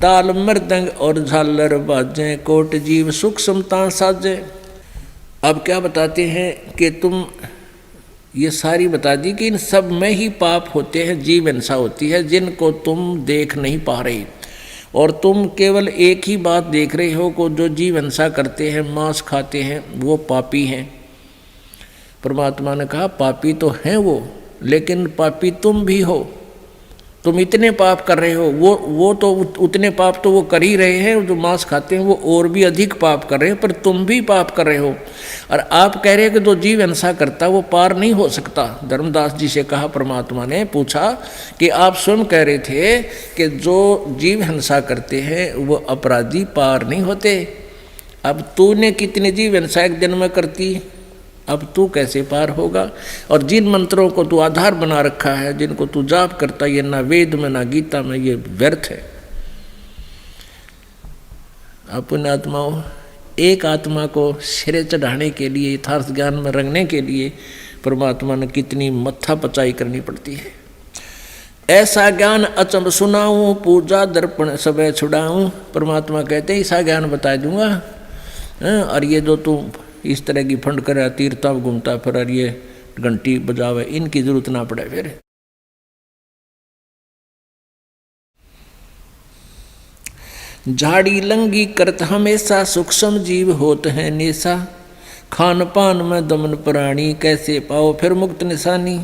ताल मृदंग और झालर बाजे, कोट जीव सूक्ष्मता साजे। अब क्या बताते हैं कि तुम ये सारी बता दी कि इन सब में ही पाप होते हैं, जीव हिंसा होती है जिनको तुम देख नहीं पा रहे। और तुम केवल एक ही बात देख रहे हो को जो जीव हिंसा करते हैं, मांस खाते हैं, वो पापी हैं। परमात्मा ने कहा पापी तो हैं वो, लेकिन पापी तुम भी हो। तुम इतने पाप कर रहे हो, वो तो उतने पाप तो वो कर ही रहे हैं। जो मांस खाते हैं वो और भी अधिक पाप कर रहे हैं, पर तुम भी पाप कर रहे हो। और आप कह रहे हो कि जो जीव हिंसा करता वो पार नहीं हो सकता। धर्मदास जी से कहा, परमात्मा ने पूछा कि आप स्वयं कह रहे थे कि जो जीव हिंसा करते हैं वो अपराधी पार नहीं होते। अब तूने कितने जीव हिंसा एक दिन में करती, अब तू कैसे पार होगा। और जिन मंत्रों को तू आधार बना रखा है, जिनको तू जाप करता, ये ना वेद में ना गीता में, ये व्यर्थ है। अपने आत्माओं, एक आत्मा को सिरे चढ़ाने के लिए, यथार्थ ज्ञान में रंगने के लिए परमात्मा ने कितनी मत्था पचाई करनी पड़ती है। ऐसा ज्ञान अचंब सुनाऊं, पूजा दर्पण सबे छुड़ाऊं। परमात्मा कहते हैं ऐसा ज्ञान बता दूंगा। और ये जो तू इस तरह की फंड करे, तीर्था घूमता फिर, और ये घंटी बजावे, इनकी जरूरत ना पड़े। फिर झाड़ी लंगी करत हमेशा, सूक्ष्म जीव होत है नेसा। खान पान में दमन प्राणी, कैसे पाओ फिर मुक्त निशानी।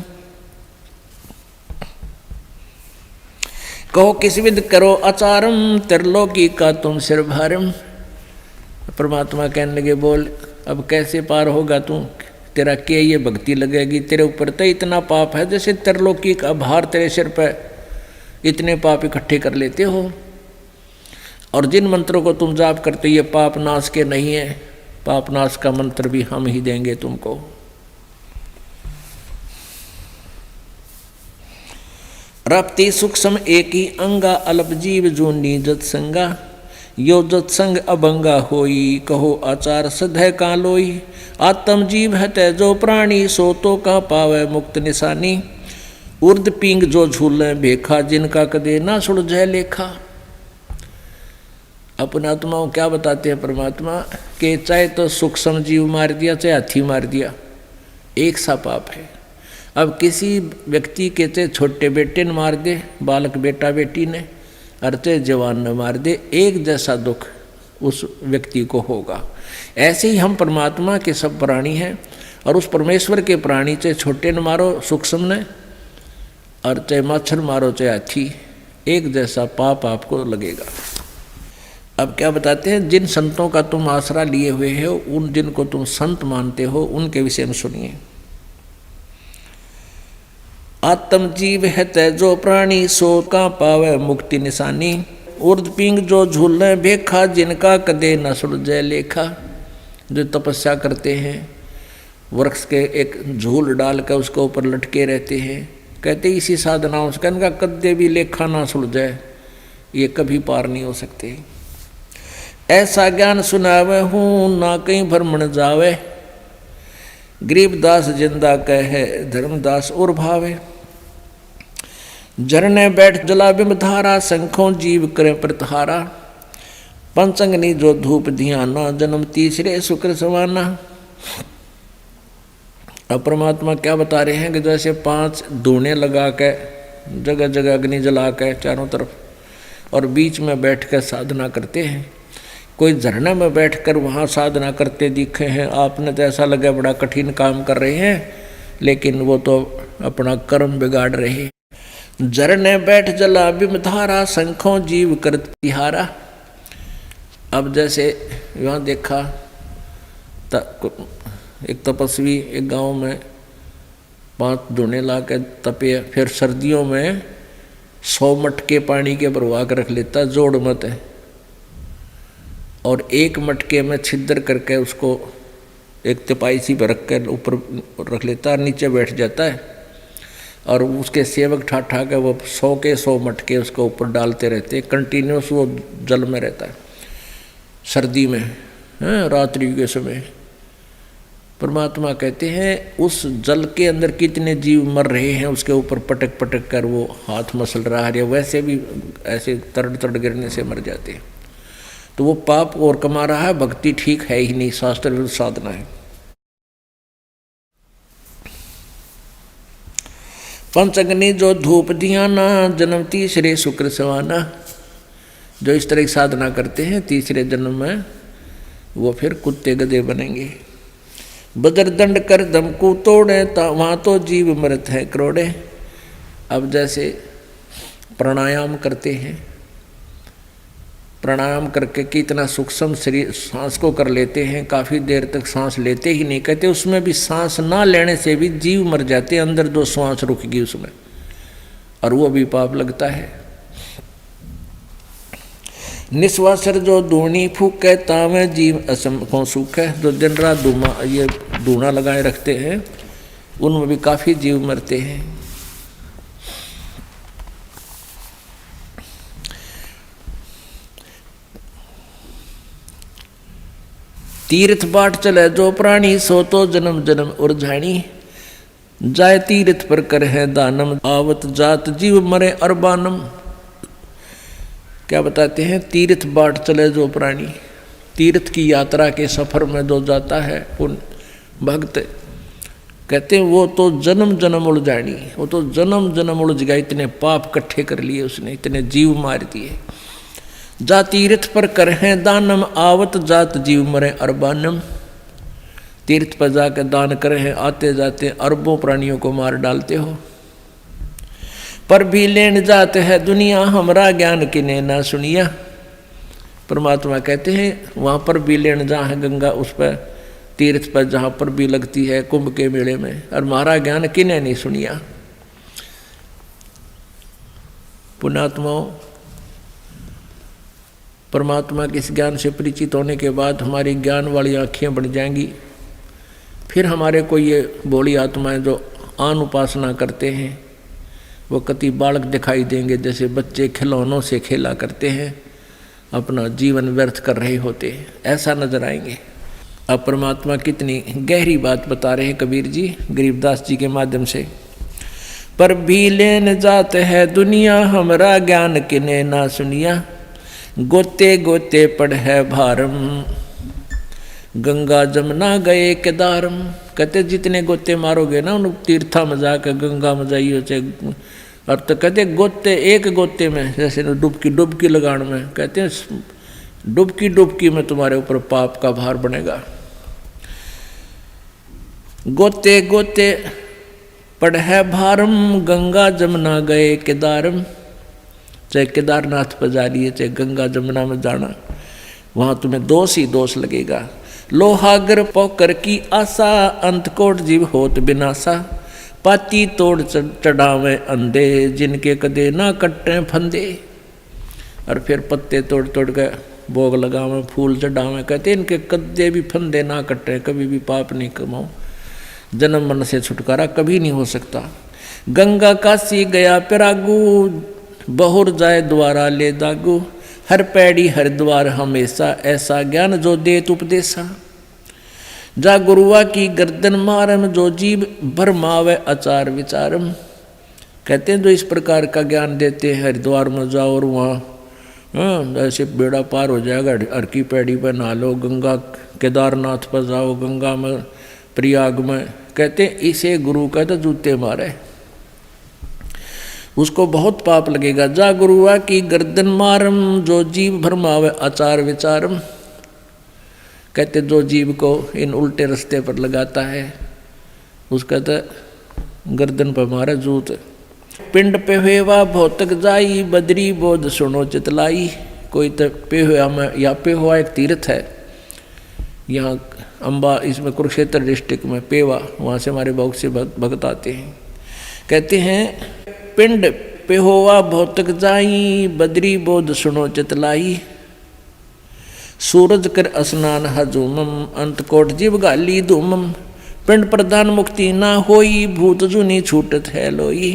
कहो किस विद करो आचारम, त्रिलोकी का तुम सिर भारम। परमात्मा कहने लगे बोल अब कैसे पार होगा तू, तेरा क्या ये भक्ति लगेगी। तेरे ऊपर तो इतना पाप है जैसे त्रिलोकी का भार तेरे सिर पर, इतने पाप इकट्ठे कर लेते हो। और जिन मंत्रों को तुम जाप करते ये पाप नाश के नहीं है, पाप नाश का मंत्र भी हम ही देंगे तुमको। रप्ति सूक्ष्म एक ही अंगा, अल्प जीव जूनी जत संगा। यो जत संग अभंगा होई, कहो आचार सधय का लोई। आत्म जीव है तय जो प्राणी, सो तो का पावे मुक्त निशानी। उर्द पिंग जो झूले भेखा, जिनका कदे ना सुलझे लेखा। अपने आत्माओं क्या बताते हैं परमात्मा के, चाहे तो सूक्ष्म जीव मार दिया, चाहे हाथी मार दिया, एक सा पाप है। अब किसी व्यक्ति के चाहे छोटे बेटे ने मार दे, बालक बेटा बेटी ने, और चाहे जवान ने मार दे, एक जैसा दुख उस व्यक्ति को होगा। ऐसे ही हम परमात्मा के सब प्राणी हैं, और उस परमेश्वर के प्राणी चाहे छोटे ने मारो सूक्ष्म ने, और चाहे मच्छर मारो चाहे हाथी, एक जैसा पाप आपको लगेगा। अब क्या बताते हैं, जिन संतों का तुम आसरा लिए हुए हो, उन जिनको तुम संत मानते हो, उनके विषय में सुनिए। आत्म जीव है तय जो प्राणी, सो का पावे मुक्ति निशानी। उर्द पिंग जो झूले भेखा, जिनका कदे न सुलझे लेखा। जो तपस्या करते हैं, वृक्ष के एक झूल डाल कर उसके ऊपर लटके रहते हैं, कहते इसी साधनाओं से इनका कदे भी लेखा ना सुलझे, ये कभी पार नहीं हो सकते। ऐसा ज्ञान सुनावे हूँ, ना कहीं भ्रमण जावे। गरीबदास जिंदा कहे, धर्मदास और भावे। झरने बैठ जला बिम धारा, शंखों जीव करे प्रतहारा। पंचंगनी जो धूप धियाना, जन्म तीसरे शुक्र सवाना। अब परमात्मा क्या बता रहे हैं कि जैसे 5 धूने लगा के जगह जगह अग्नि जला के चारों तरफ, और बीच में बैठ कर साधना करते हैं। कोई झरने में बैठकर वहाँ साधना करते दिखे हैं, आपने तो ऐसा लगा बड़ा कठिन काम कर रहे हैं, लेकिन वो तो अपना कर्म बिगाड़ रहे। झरने बैठ जला बिम धारा, शंखों जीव कर तिहारा। अब जैसे यहाँ देखा एक तपस्वी एक गांव में 5 धुने ला के तपे, फिर सर्दियों में 100 मटके पानी के भरवा कर रख लेता, जोड़ मत है, और एक मटके में छिद्र करके उसको एक तिपाई सी पर रख कर ऊपर रख लेता और नीचे बैठ जाता है, और उसके सेवक ठा ठा के वो 100 के 100 मटके उसके ऊपर डालते रहते, कंटिन्यूस वो जल में रहता है सर्दी में, रात्रि के समय। परमात्मा कहते हैं उस जल के अंदर कितने जीव मर रहे हैं, उसके ऊपर पटक पटक कर वो हाथ मसल रहा है, वैसे भी ऐसे तड़ तड़ गिरने से मर जाते हैं। तो वो पाप और कमा रहा है, भक्ति ठीक है ही नहीं, शास्त्र विरुद्ध साधना है। पंचअग्नि जो धूप धियाना, जन्म तीसरे शुक्र सवाना। जो इस तरह की साधना करते हैं, तीसरे जन्म में वो फिर कुत्ते गधे बनेंगे। बदरदंड कर दमकू तोड़े, वहाँ तो जीव मरत है करोड़े। अब जैसे प्राणायाम करते हैं, प्राणायाम करके कितना सूक्ष्म शरीर सांस को कर लेते हैं, काफ़ी देर तक सांस लेते ही नहीं, कहते उसमें भी सांस ना लेने से भी जीव मर जाते, अंदर जो सांस रुकेगी उसमें, और वो भी पाप लगता है। निस्वासर जो धूनी फूके, तावे जीव असंभव सुख है। जो दिन रात ये धूना लगाए रखते हैं, उनमें भी काफ़ी जीव मरते हैं। तीर्थ बाट चले जो प्राणी, सो तो जन्म जन्म उर्झाणी। जाय तीर्थ पर कर है दानम, आवत जात जीव मरे अरबानम। क्या बताते हैं, तीर्थ बाट चले जो प्राणी, तीर्थ की यात्रा के सफर में जो जाता है उन भक्त, कहते हैं वो तो जन्म जन्म उलझानी, वो तो जन्म जन्म उलझ गया, इतने पाप इकट्ठे कर लिए उसने, इतने जीव मार दिए। जा तीर्थ पर कर है दानम, आवत जात जीव मरे अरबानम। तीर्थ पर जाकर दान करे हैं, आते जाते अरबों प्राणियों को मार डालते हो। पर भी लेन जाते है दुनिया, हमरा ज्ञान किने ना सुनिया। परमात्मा कहते हैं वहाँ पर भी लेन जहाँ है गंगा, उस पर तीर्थ पर जहाँ पर भी लगती है कुंभ के मेले में, और हमारा ज्ञान किने नहीं सुनिया। पुण्यात्माओं, परमात्मा के इस ज्ञान से परिचित होने के बाद हमारी ज्ञान वाली आँखें बन जाएंगी। फिर हमारे को ये भोली आत्माएं जो आन उपासना करते हैं, वो कति बालक दिखाई देंगे, जैसे बच्चे खिलौनों से खेला करते हैं, अपना जीवन व्यर्थ कर रहे होते हैं, ऐसा नजर आएंगे। अब परमात्मा कितनी गहरी बात बता रहे हैं कबीर जी गरीबदास जी के माध्यम से। पर भी लेन जात है दुनिया, हमरा ज्ञान किने ना सुनिया। गोते गोते पड़ है भारम, गंगा जमुना गए केदारम। कहते जितने गोते मारोगे ना उन तीर्था में जाकर गंगा में जाइए चाहे, और तो कहते गोते एक गोते में, जैसे डुबकी लगाने में, कहते हैं डुबकी में तुम्हारे ऊपर पाप का भार बनेगा। गोते गोते पड़ है भारम, गंगा जमुना गए केदारम। चाहे केदारनाथ पर जा रही है, चाहे गंगा जमुना में जाना, वहां तुम्हें दोष ही दोष लगेगा। लोहागर पोकर की आशा, अंतकोट जीव होत बिनासा। पाती तोड़ चढ़ावे अंधे, जिनके कदे ना कट्टे फंदे। और फिर पत्ते तोड़ तोड़ के भोग लगावे, फूल चढ़ावे, कहते इनके कदे भी फंदे ना कट्टे, कभी भी पाप नहीं कमाओ, जन्म मरण से छुटकारा कभी नहीं हो सकता। गंगा काशी गया पिरागू, बहुर जाए द्वारा ले दागू। हर पैड़ी हर द्वार हमेशा, ऐसा ज्ञान जो देत उपदेशा। जा गुरुआ की गर्दन मारम, जो जीव भरमावे आचार विचारम। कहते हैं जो इस प्रकार का ज्ञान देते हैं, हरिद्वार में जाओ और वहाँ ऐसे बेड़ा पार हो जाएगा, हर की पैड़ी पर नहा लो, गंगा केदारनाथ पर जाओ, गंगा में प्रयाग में, कहते हैं इसे गुरु का तो जूते मारे, उसको बहुत पाप लगेगा। जा गुरुआ की गर्दन मारम, जो जीव भरमावे आचार विचारम। कहते जो जीव को इन उल्टे रास्ते पर लगाता है, उसका तो गर्दन पर मारे जूत। पिंड पे हुआ भौतक जाई, बदरी बोध सुनो चितलाई। कोई तो पे हुआ में, या पे हुआ एक तीर्थ है यहाँ अम्बा, इसमें कुरुक्षेत्र डिस्ट्रिक्ट में पेवा, वहाँ से हमारे बहुत से भक्त आते हैं। कहते हैं पिंड पे होवा भौतक जाई, बदरी बोध सुनो चितलाई। सूरज कर स्नान हजूमम, अंतकोट जीव गाली धूमम। पिंड प्रधान मुक्ति ना होई, भूत जुनी छूटत है लोई।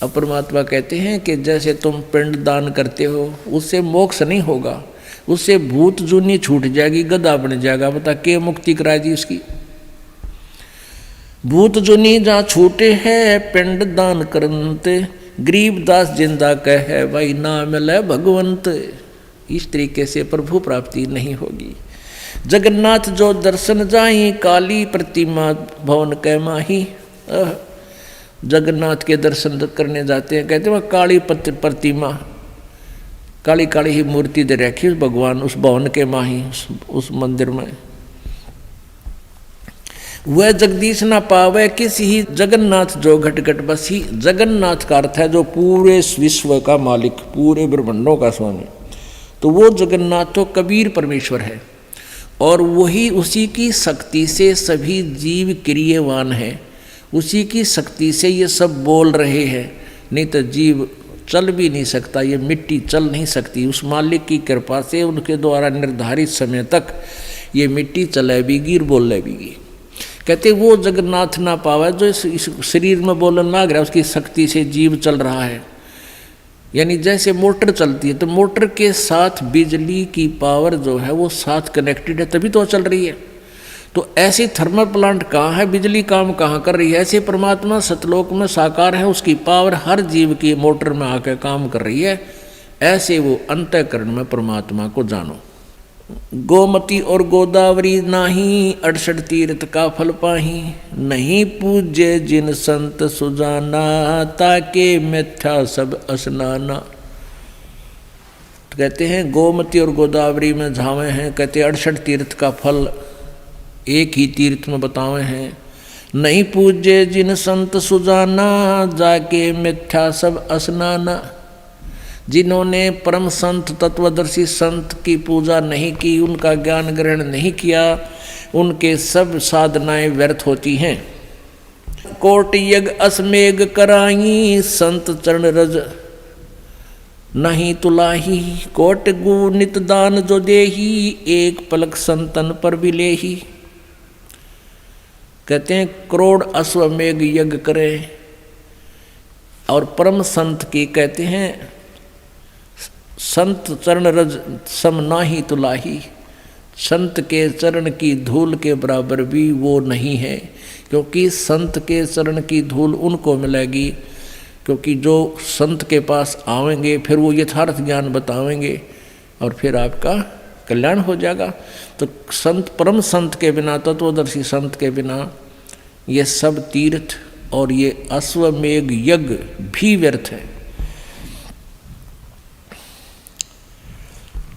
अब परमात्मा कहते हैं कि जैसे तुम पिंड दान करते हो, उससे मोक्ष नहीं होगा, उससे भूत जुनी छूट जाएगी, गधा बन जाएगा। बता के मुक्ति कराई जी उसकी। भूत जुनी जा छूटे है, पिंड दान करंत। गरीब दास जिंदा कहे, भाई ना मिले भगवंत। इस तरीके से प्रभु प्राप्ति नहीं होगी। जगन्नाथ जो दर्शन जाई, काली प्रतिमा भवन कै माही। जगन्नाथ के दर्शन करने जाते हैं, कहते हैं काली प्रतिमा, काली काली ही मूर्ति दे रखी उस भगवान, उस भवन के माही, उस मंदिर में। वह जगदीश ना पावे किसी ही, जगन्नाथ जो घट घट बसी। जगन्नाथ का अर्थ है जो पूरे विश्व का मालिक, पूरे ब्रह्मांडों का स्वामी। तो वो जगन्नाथ तो कबीर परमेश्वर है, और वही उसी की शक्ति से सभी जीव क्रियवान है, उसी की शक्ति से ये सब बोल रहे हैं। नहीं तो जीव चल भी नहीं सकता, ये मिट्टी चल नहीं सकती। उस मालिक की कृपा से उनके द्वारा निर्धारित समय तक ये मिट्टी चलेगी और बोलेगी। कहते वो जगन्नाथ ना पावा जो इस शरीर में बोलन लग रहा है, उसकी शक्ति से जीव चल रहा है। यानी जैसे मोटर चलती है तो मोटर के साथ बिजली की पावर जो है वो साथ कनेक्टेड है, तभी तो चल रही है। तो ऐसे थर्मल प्लांट कहाँ है, बिजली काम कहाँ कर रही है, ऐसे परमात्मा सतलोक में साकार है, उसकी पावर हर जीव की मोटर में आकर काम कर रही है। ऐसे वो अंतःकरण में परमात्मा को जानो। गोमती और गोदावरी नाही, 68 तीर्थ का फल पाही। नहीं पूज्य जिन संत सुजाना, ताके मिथ्या सब स्नाना। तो कहते हैं गोमती और गोदावरी में झावे हैं, कहते 68 तीर्थ का फल एक ही तीर्थ में बतावे हैं। नहीं पूज्य जिन संत सुजाना, जाके मिथ्या सब स्नाना। जिन्होंने परम संत तत्वदर्शी संत की पूजा नहीं की, उनका ज्ञान ग्रहण नहीं किया, उनके सब साधनाएं व्यर्थ होती हैं। कोट यज्ञ असमेघ कराई, संत चरण रज नहीं तुलाही। कोट गु नित दान जो देही, एक पलक संतन पर बिलेही। कहते हैं करोड़ अश्वमेघ यज्ञ करें और परम संत की, कहते हैं संत चरण रज सम नाही तुलाही। संत के चरण की धूल के बराबर भी वो नहीं है, क्योंकि संत के चरण की धूल उनको मिलेगी, क्योंकि जो संत के पास आवेंगे फिर वो यथार्थ ज्ञान बतावेंगे और फिर आपका कल्याण हो जाएगा। तो संत, परम संत के बिना, तत्वदर्शी संत के बिना ये सब तीर्थ और ये अश्वमेघ यज्ञ भी व्यर्थ है।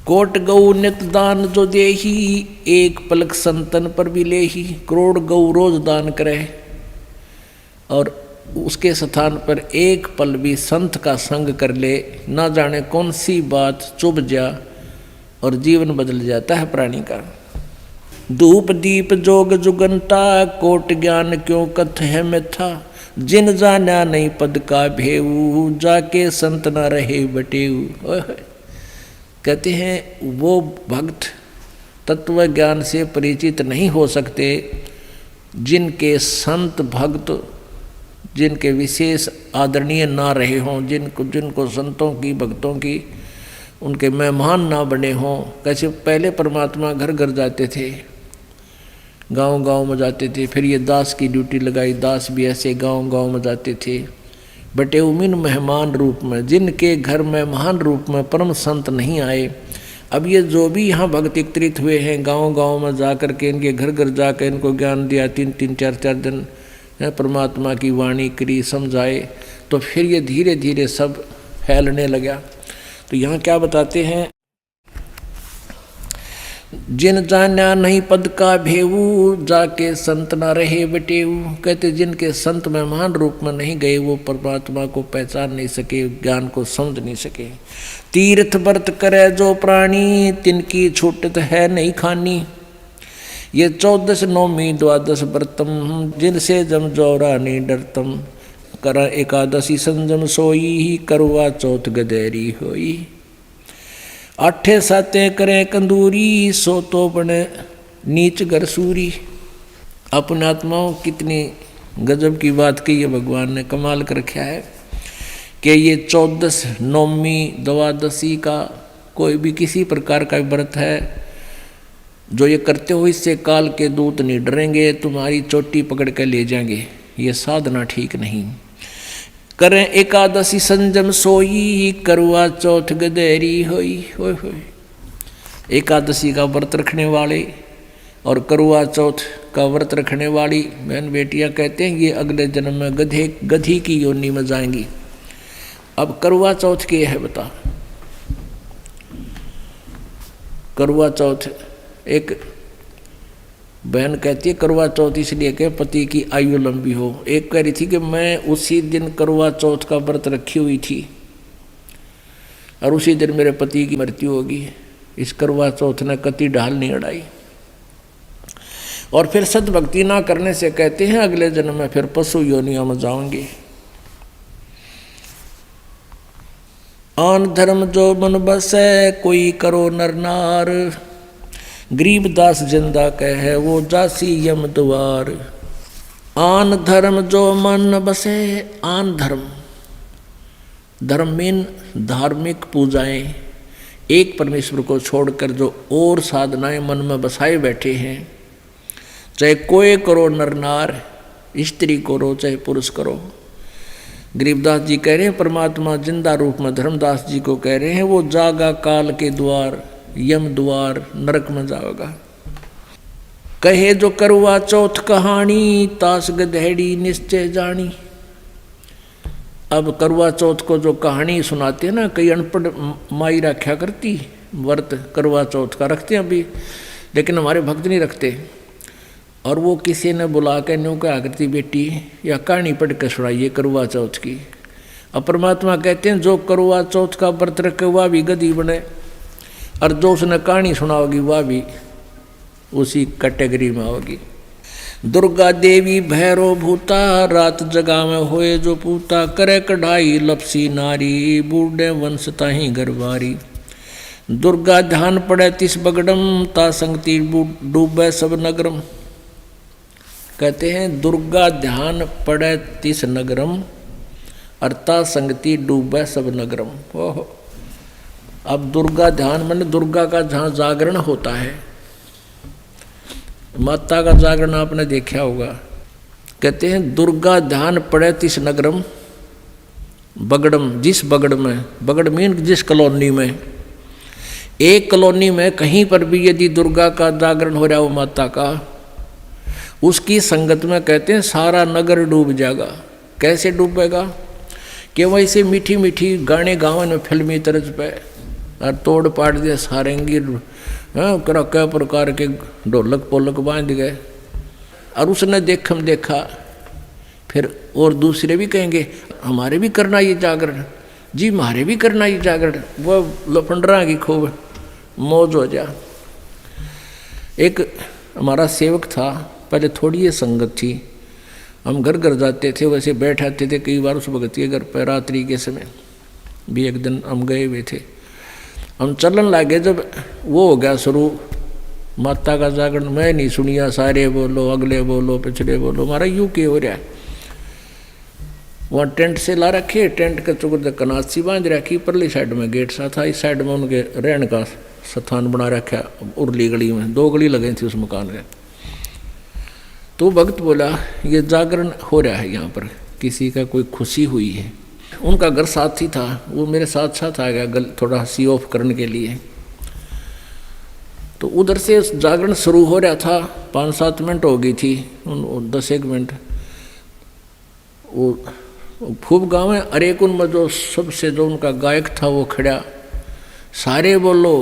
कोट गौ नित दान जो देही, एक पलक संतन पर भी लेही। करोड़ गौ रोज दान करे और उसके स्थान पर एक पल भी संत का संग कर ले, ना जाने कौन सी बात चुभ जा और जीवन बदल जाता है प्राणी का। धूप दीप जोग जुगंता, कोट ज्ञान क्यों कथ है मिथ्या, जिन जाना नहीं पद का भेऊ, जाके संत न रहे बटेऊ। कहते हैं वो भक्त तत्व ज्ञान से परिचित नहीं हो सकते जिनके संत भक्त, जिनके विशेष आदरणीय ना रहे हों, जिनको संतों की भक्तों की उनके मेहमान ना बने हों। कैसे पहले परमात्मा घर घर जाते थे, गांव गांव में जाते थे, फिर ये दास की ड्यूटी लगाई, दास भी ऐसे गांव गांव में जाते थे, बटे उमिन मेहमान रूप में, जिनके घर मेहमान रूप में परम संत नहीं आए। अब ये जो भी यहाँ भक्त एकत्रित हुए हैं गांव गांव में जा कर के, इनके घर घर जाकर इनको ज्ञान दिया, 3-3 4-4 दिन परमात्मा की वाणी करी, समझाए, तो फिर ये धीरे धीरे सब फैलने लगा। तो यहाँ क्या बताते हैं, जिन जाना नहीं पद का भेऊ, जाके संत न रहे बटेऊ। कहते जिनके संत मेहमान रूप में नहीं गए वो परमात्मा को पहचान नहीं सके, ज्ञान को समझ नहीं सके। तीर्थ व्रत करे जो प्राणी, तिनकी छूटत है नहीं खानी, ये 14 नौमी 12 व्रतम, जिनसे जम जौरा नहीं डरतम, कर एकादशी संजम सोई, करवा चौथ गदेरी होई, 8 सातें करें कंदूरी, सो तो बने नीच घर सूरी। अपने आत्माओं कितनी गजब की बात की है, भगवान ने कमाल कर रखा है कि ये 14 नौमी 12 का कोई भी किसी प्रकार का व्रत है जो ये करते हो, इससे काल के दूत नहीं डरेंगे, तुम्हारी चोटी पकड़ के ले जाएंगे। ये साधना ठीक नहीं। करें एकादशी संजम सोई, करवा चौथ गदेरी होई। होय होय। एकादशी का व्रत रखने वाले और करवा चौथ का व्रत रखने वाली बहन बेटियां कहते हैं ये अगले जन्म में गधी की योनि में जाएंगी। अब करवा चौथ के है बता, करवा चौथ एक बहन कहती है करवा चौथ इसलिए कि पति की आयु लंबी हो। एक कह रही थी कि मैं उसी दिन करवा चौथ का व्रत रखी हुई थी और उसी दिन मेरे पति की मृत्यु होगी। इस करवा चौथ ने कति ढाल नहीं अड़ाई। और फिर सद्भक्ति ना करने से कहते हैं अगले जन्म में फिर पशु योनियों में जाओगे। आन धर्म जो मन बसे, कोई करो नर नार, गरीबदास जिंदा कहे वो जासी यम द्वार। आन धर्म जो मन बसे, आन धर्म, धर्म मीन धार्मिक पूजाएं, एक परमेश्वर को छोड़कर जो और साधनाएं मन में बसाए बैठे हैं, चाहे कोई करो नर नार, स्त्री करो चाहे पुरुष करो। गरीबदास जी कह रहे हैं परमात्मा जिंदा रूप में धर्मदास जी को कह रहे हैं वो जागा काल के द्वार, यम द्वार, नरक में जाओगा। कहे जो करवा चौथ कहानी, तास गधेड़ी निश्चय जानी। अब करवा चौथ को जो कहानी सुनाते हैं ना, कई अनपढ़ माई रखा करती व्रत करवा चौथ का रखते हैं अभी, लेकिन हमारे भक्त नहीं रखते। और वो किसी ने बुला के न्यू क्या करती बेटी या कहानी पढ़ के सुनाइए करवा चौथ की। अब परमात्मा कहते हैं जो करवा चौथ का व्रत रखे वह भी गधी बने, और जो उसने कहानी सुनाओगी वह भी उसी कैटेगरी में होगी। दुर्गा देवी भैरो भूता, रात जगा में होए जो पूता, करे कढ़ाई लपसी नारी, बूढ़े वंश ताही गरबारी। दुर्गा ध्यान पड़े तिस बगड़म, ता संगति डूबे सब नगरम। कहते हैं दुर्गा ध्यान पड़े तिस नगरम, और ता संगति डूबे सब नगरम। ओहो, अब दुर्गा ध्यान माने दुर्गा का जहाँ जागरण होता है, माता का जागरण आपने देखा होगा। कहते हैं दुर्गा ध्यान पड़े तिस नगरम, बगड़म, जिस बगड़ में, बगड़ मीन जिस कॉलोनी में, एक कॉलोनी में कहीं पर भी यदि दुर्गा का जागरण हो रहा हो माता का, उसकी संगत में कहते हैं सारा नगर डूब जाएगा। कैसे डूबेगा कि वैसे मीठी मीठी गाने गाँव में फिल्मी तर्ज पे और तोड़ पाड़ दिया सारंगी कई प्रकार के ढोलक पोलक बांध गए। और उसने देखा फिर और दूसरे भी कहेंगे हमारे भी करना ये जागरण, जी हमारे भी करना ये जागरण। वो लफंडरा की खूब मौज हो जा। एक हमारा सेवक था, पहले थोड़ी ये संगत थी, हम घर घर जाते थे, वैसे बैठ आते थे कई बार उस भगत के घर पर रात्रि के समय भी। एक दिन हम गए हुए थे, हम चलन लगे, जब वो हो गया शुरू माता का जागरण, मैं नहीं सुनिया, सारे बोलो, अगले बोलो, पिछले बोलो, हमारा यूं के हो रहा है। वहाँ टेंट से ला रखे, टेंट का चुकर कनासी बांध रखी, परली साइड में गेट सा था, इस साइड में उनके रहने का स्थान बना रखा उर्ली गली में, 2 गली लगे थी उस मकान के। तो भक्त बोला ये जागरण हो रहा है, यहाँ पर किसी का कोई खुशी हुई है। उनका घर साथ ही था, वो मेरे साथ साथ आ गया थोड़ा सी ऑफ करने के लिए। तो उधर से जागरण शुरू हो रहा था, 5-7 मिनट हो गई थी, 10-1 मिनट। वो खूब गाँव है, अरे उनमें जो सबसे जो उनका गायक था वो खड़ा, सारे बोलो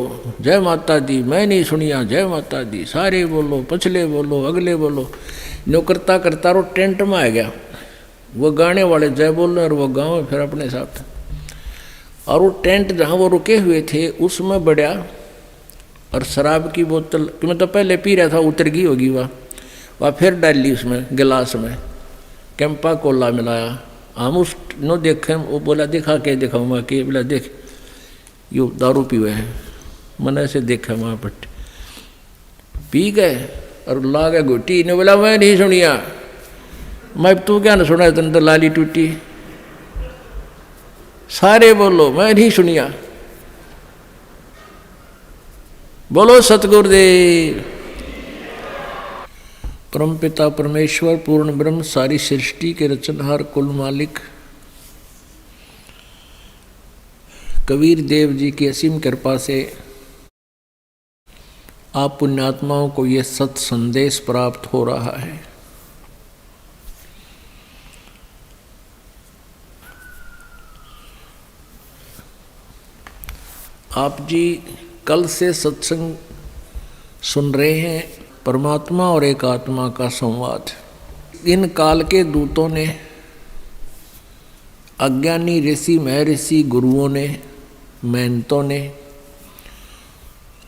जय माता दी, मैं नहीं सुनिया जय माता दी, सारे बोलो, पछले बोलो, अगले बोलो। नो करता करता वो टेंट में आ गया, वो गाने वाले जय बोल रहे और वो गाँव फिर अपने साथ। और वो टेंट जहाँ वो रुके हुए थे उसमें बढ़िया, और शराब की बोतल कि मैं तो पहले पी रहा था, उतर गई होगी वह फिर डाली उसमें गिलास में, कैंपा कोला मिलाया। हम उस नो देखे, वो बोला दिखा के दिखाऊंगा कि बोला देख यो दारू पीवे है, मैंने ऐसे देखा वहाँ पर पी गए और ला गए घुटी। ने बोला मैं नहीं सुनिया, मैं तू क्या न सुना, तेन तो लाली टूटी, सारे बोलो मैं नहीं सुनिया, बोलो सतगुरुदेव। परमपिता परमेश्वर पूर्ण ब्रह्म सारी सृष्टि के रचनहार कुल मालिक कबीर देव जी की असीम कृपा से आप पुण्यात्माओं को यह सत संदेश प्राप्त हो रहा है। आप जी कल से सत्संग सुन रहे हैं, परमात्मा और एक आत्मा का संवाद। इन काल के दूतों ने, अज्ञानी ऋषि महर्षि गुरुओं ने, मेहनतों ने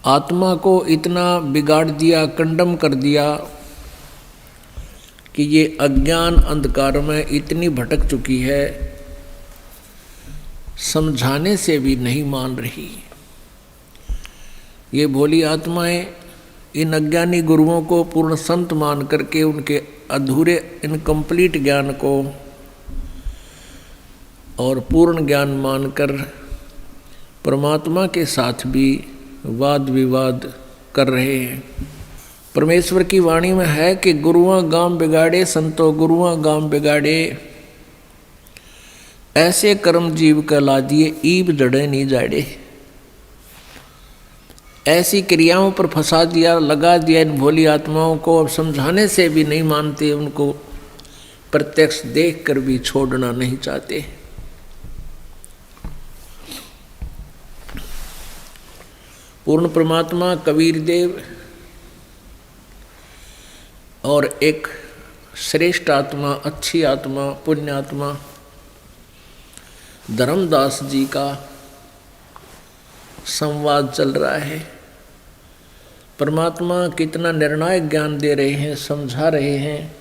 आत्मा को इतना बिगाड़ दिया, कंडम कर दिया कि ये अज्ञान अंधकार में इतनी भटक चुकी है, समझाने से भी नहीं मान रही। ये भोली आत्माएं इन अज्ञानी गुरुओं को पूर्ण संत मान करके उनके अधूरे इनकम्प्लीट ज्ञान को और पूर्ण ज्ञान मानकर परमात्मा के साथ भी वाद विवाद कर रहे हैं। परमेश्वर की वाणी में है कि गुरुआं गाम बिगाड़े संतो गुरुआं गाम बिगाड़े, ऐसे कर्म जीव कहला दिए ईब जड़े नहीं जाड़े। ऐसी क्रियाओं पर फंसा दिया, लगा दिया इन भोली आत्माओं को। अब समझाने से भी नहीं मानते, उनको प्रत्यक्ष देख कर भी छोड़ना नहीं चाहते। पूर्ण परमात्मा कबीर देव और एक श्रेष्ठ आत्मा, अच्छी आत्मा, पुण्य आत्मा धर्मदास जी का संवाद चल रहा है। परमात्मा कितना निर्णायक ज्ञान दे रहे हैं, समझा रहे हैं।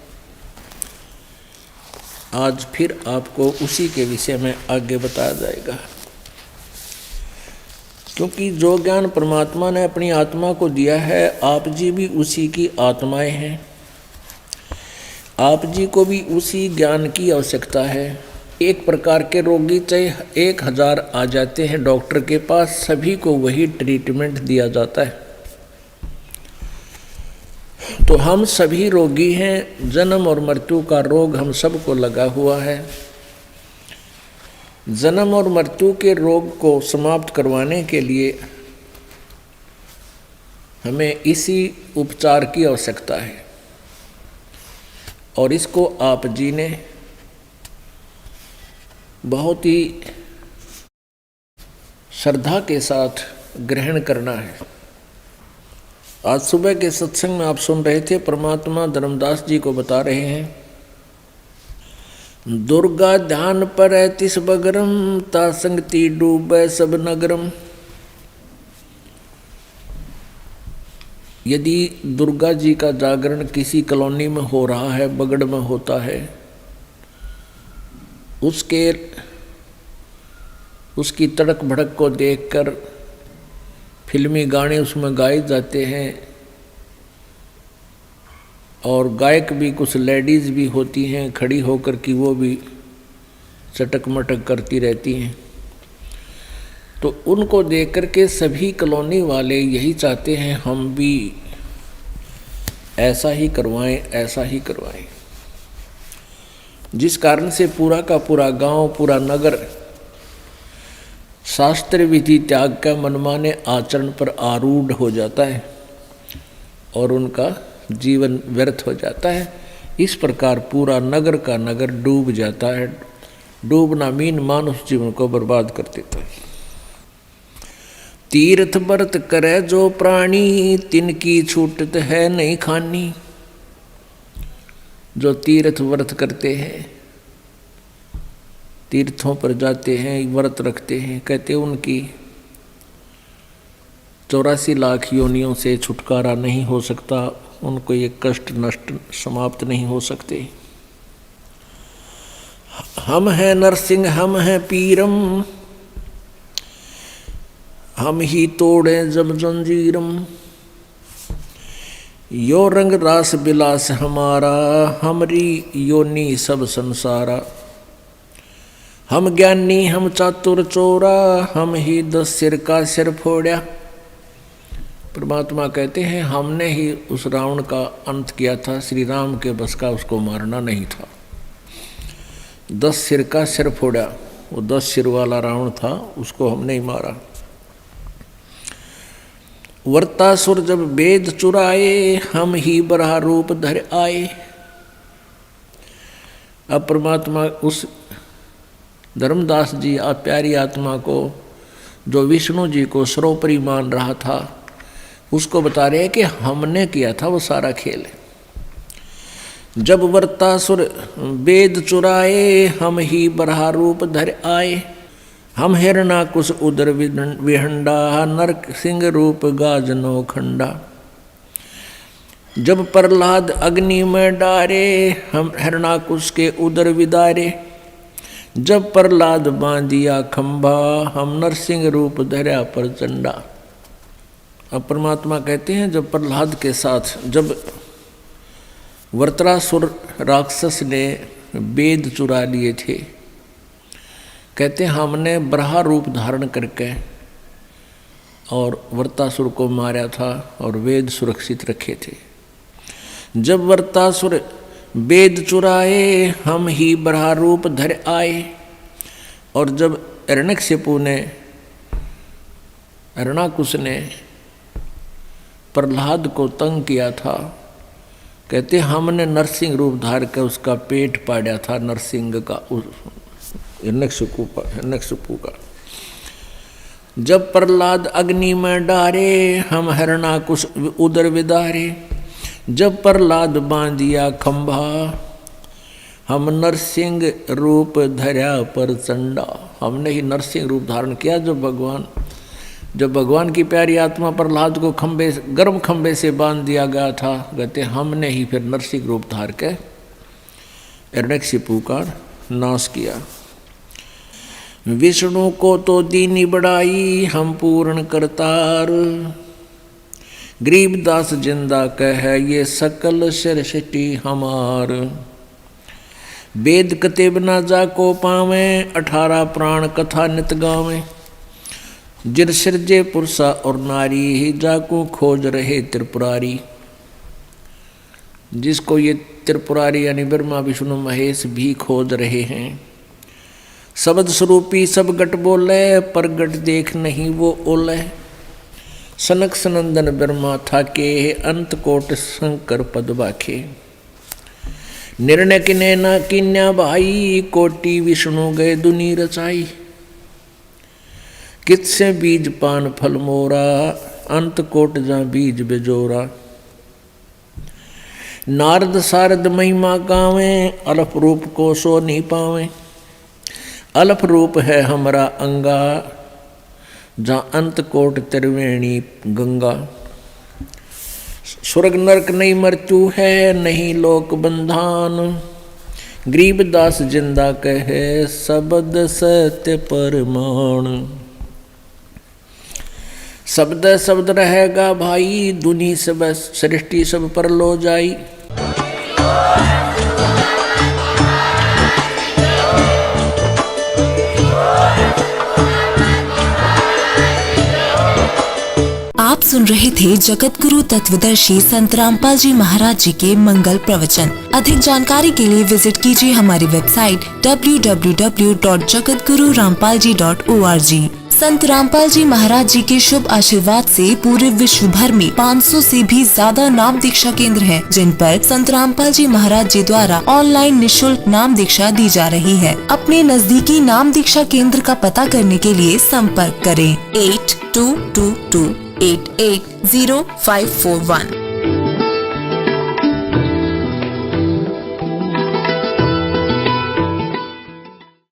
आज फिर आपको उसी के विषय में आगे बताया जाएगा, क्योंकि जो ज्ञान परमात्मा ने अपनी आत्मा को दिया है, आप जी भी उसी की आत्माएं हैं। आप जी को भी उसी ज्ञान की आवश्यकता है। एक प्रकार के रोगी चाहे 1000 आ जाते हैं डॉक्टर के पास, सभी को वही ट्रीटमेंट दिया जाता है। तो हम सभी रोगी हैं, जन्म और मृत्यु का रोग हम सबको लगा हुआ है। जन्म और मृत्यु के रोग को समाप्त करवाने के लिए हमें इसी उपचार की आवश्यकता है, और इसको आप जी ने बहुत ही श्रद्धा के साथ ग्रहण करना है। आज सुबह के सत्संग में आप सुन रहे थे, परमात्मा धर्मदास जी को बता रहे हैं, दुर्गा ध्यान पर तिस बगरम ता संगति डूबे सब नगरम। यदि दुर्गा जी का जागरण किसी कॉलोनी में हो रहा है, बगड़ में होता है, उसकी तड़क भड़क को देखकर फिल्मी गाने उसमें गाए जाते हैं और गायक भी कुछ लेडीज़ भी होती हैं खड़ी होकर कि वो भी चटक मटक करती रहती हैं। तो उनको देख कर के सभी कॉलोनी वाले यही चाहते हैं हम भी ऐसा ही करवाएं, ऐसा ही करवाएं। जिस कारण से पूरा का पूरा गांव, पूरा नगर शास्त्र विधि त्याग का मनमाने आचरण पर आरूढ़ हो जाता है और उनका जीवन व्यर्थ हो जाता है। इस प्रकार पूरा नगर का नगर डूब जाता है। डूबना मीन मानुष जीवन को बर्बाद कर देता है। तीर्थ व्रत करे जो प्राणी, तिनकी छूटत है नहीं खानी। जो तीर्थ व्रत करते हैं, तीर्थों पर जाते हैं, व्रत रखते हैं, कहते उनकी 84 लाख योनियों से छुटकारा नहीं हो सकता, उनको ये कष्ट नष्ट समाप्त नहीं हो सकते। हम हैं नरसिंह, हम हैं पीरम, हम ही तोड़े जब जंजीरम। यो रंग रास बिलास हमारा, हमरी योनि सब संसारा। हम ज्ञानी हम चातुर चोरा, हम ही 10 सिर का सिर फोड़ा। परमात्मा कहते हैं हमने ही उस रावण का अंत किया था, श्री राम के बस का उसको मारना नहीं था। 10 सिर का सिर फोड़ा, वो 10 सिर वाला रावण था, उसको हमने ही मारा। वर्तासुर जब वेद चुराए, हम ही बराह रूप धर आए। अब परमात्मा उस धर्मदास जी प्यारी आत्मा को जो विष्णु जी को सर्वोपरि मान रहा था, उसको बता रहे हैं कि हमने किया था वो सारा खेल। जब वर्तासुर वेद चुराए, हम ही बराह रूप धर आए। हम हिरणाकुश उदर विहंडा, नरक सिंह रूप गाजनो खंडा। जब प्रहलाद अग्नि में डारे, हम हिरणाकुश के उदर विदारे। जब प्रहलाद बांधिया खंभा, हम नरसिंह रूप धरा पर चंडा। अब परमात्मा कहते हैं जब प्रहलाद के साथ जब वर्त्रासुर राक्षस ने वेद चुरा लिए थे, कहते हैं हमने बराह रूप धारण करके और वर्तासुर को मारा था और वेद सुरक्षित रखे थे। जब वर्तासुर वेद चुराए, हम ही बराह रूप धर आए। और जब हिरण्यकशिपु ने, हिरणाकुश ने प्रहलाद को तंग किया था, कहते हमने नरसिंह रूप धार कर उसका पेट पाड़ा था, नरसिंह का, हिरण्यकशिपु का। जब प्रहलाद अग्नि में डारे, हम हिरणाकुश उदर विदारे। जब प्रहलाद बांधिया खंभा, हम नरसिंह रूप धरा पर चंडा। हमने ही नरसिंह रूप धारण किया। जब भगवान की प्यारी आत्मा प्रहलाद को खंबे, गर्म खंबे से बांध दिया गया था, कहते हमने ही फिर नरसिंह रूप धार के हिरण्यकशिपु का नाश किया। विष्णु को तो दीनी बढ़ाई, हम पूर्ण करतार। गरीबदास जिंदा कह ये सकल सृष्टि हमार। वेद कते बिना जाको पावे, 18 प्राण कथा नित गावे। जिर सिरजे पुरुषा और नारी, ही जाको खोज रहे त्रिपुरारी। जिसको ये त्रिपुरारी यानी ब्रह्मा विष्णु महेश भी खोज रहे हैं। शब्द स्वरूपी सब गट बोले, पर गट देख नहीं वो ओले। सनक सनंदन ब्रह्मा था के, अंत कोट शंकर पद बाखे। निर्णय किने न किन्या भाई, कोटि विष्णु गए दुनी रचाई। कित से बीज पान फल मोरा, अंत कोट जा बीज बेजोरा। नारद सारद महिमा गावे, अलफ रूप को सो नहीं पावे। अलफ रूप है हमरा अंगा, जहाँ अंत कोट त्रिवेणी गंगा। स्वर्ग नरक नहीं मृत्यु है, नहीं लोक बंधन। गरीबदास जिंदा कहे शब्द सत्य परमाण। शब्द शब्द रहेगा भाई, दुनी सब सृष्टि सब पर लो जाई। आप सुन रहे थे जगत गुरु तत्वदर्शी संत रामपाल जी महाराज जी के मंगल प्रवचन। अधिक जानकारी के लिए विजिट कीजिए हमारी वेबसाइट www.jagatgururampalji.org। संत रामपाल जी महाराज जी के शुभ आशीर्वाद से पूरे विश्व भर में 500 से भी ज्यादा नाम दीक्षा केंद्र हैं, जिन पर संत रामपाल जी महाराज जी द्वारा ऑनलाइन निशुल्क नाम दीक्षा दी जा रही है। अपने नजदीकी नाम दीक्षा केंद्र का पता करने के लिए संपर्क करें 8222880541।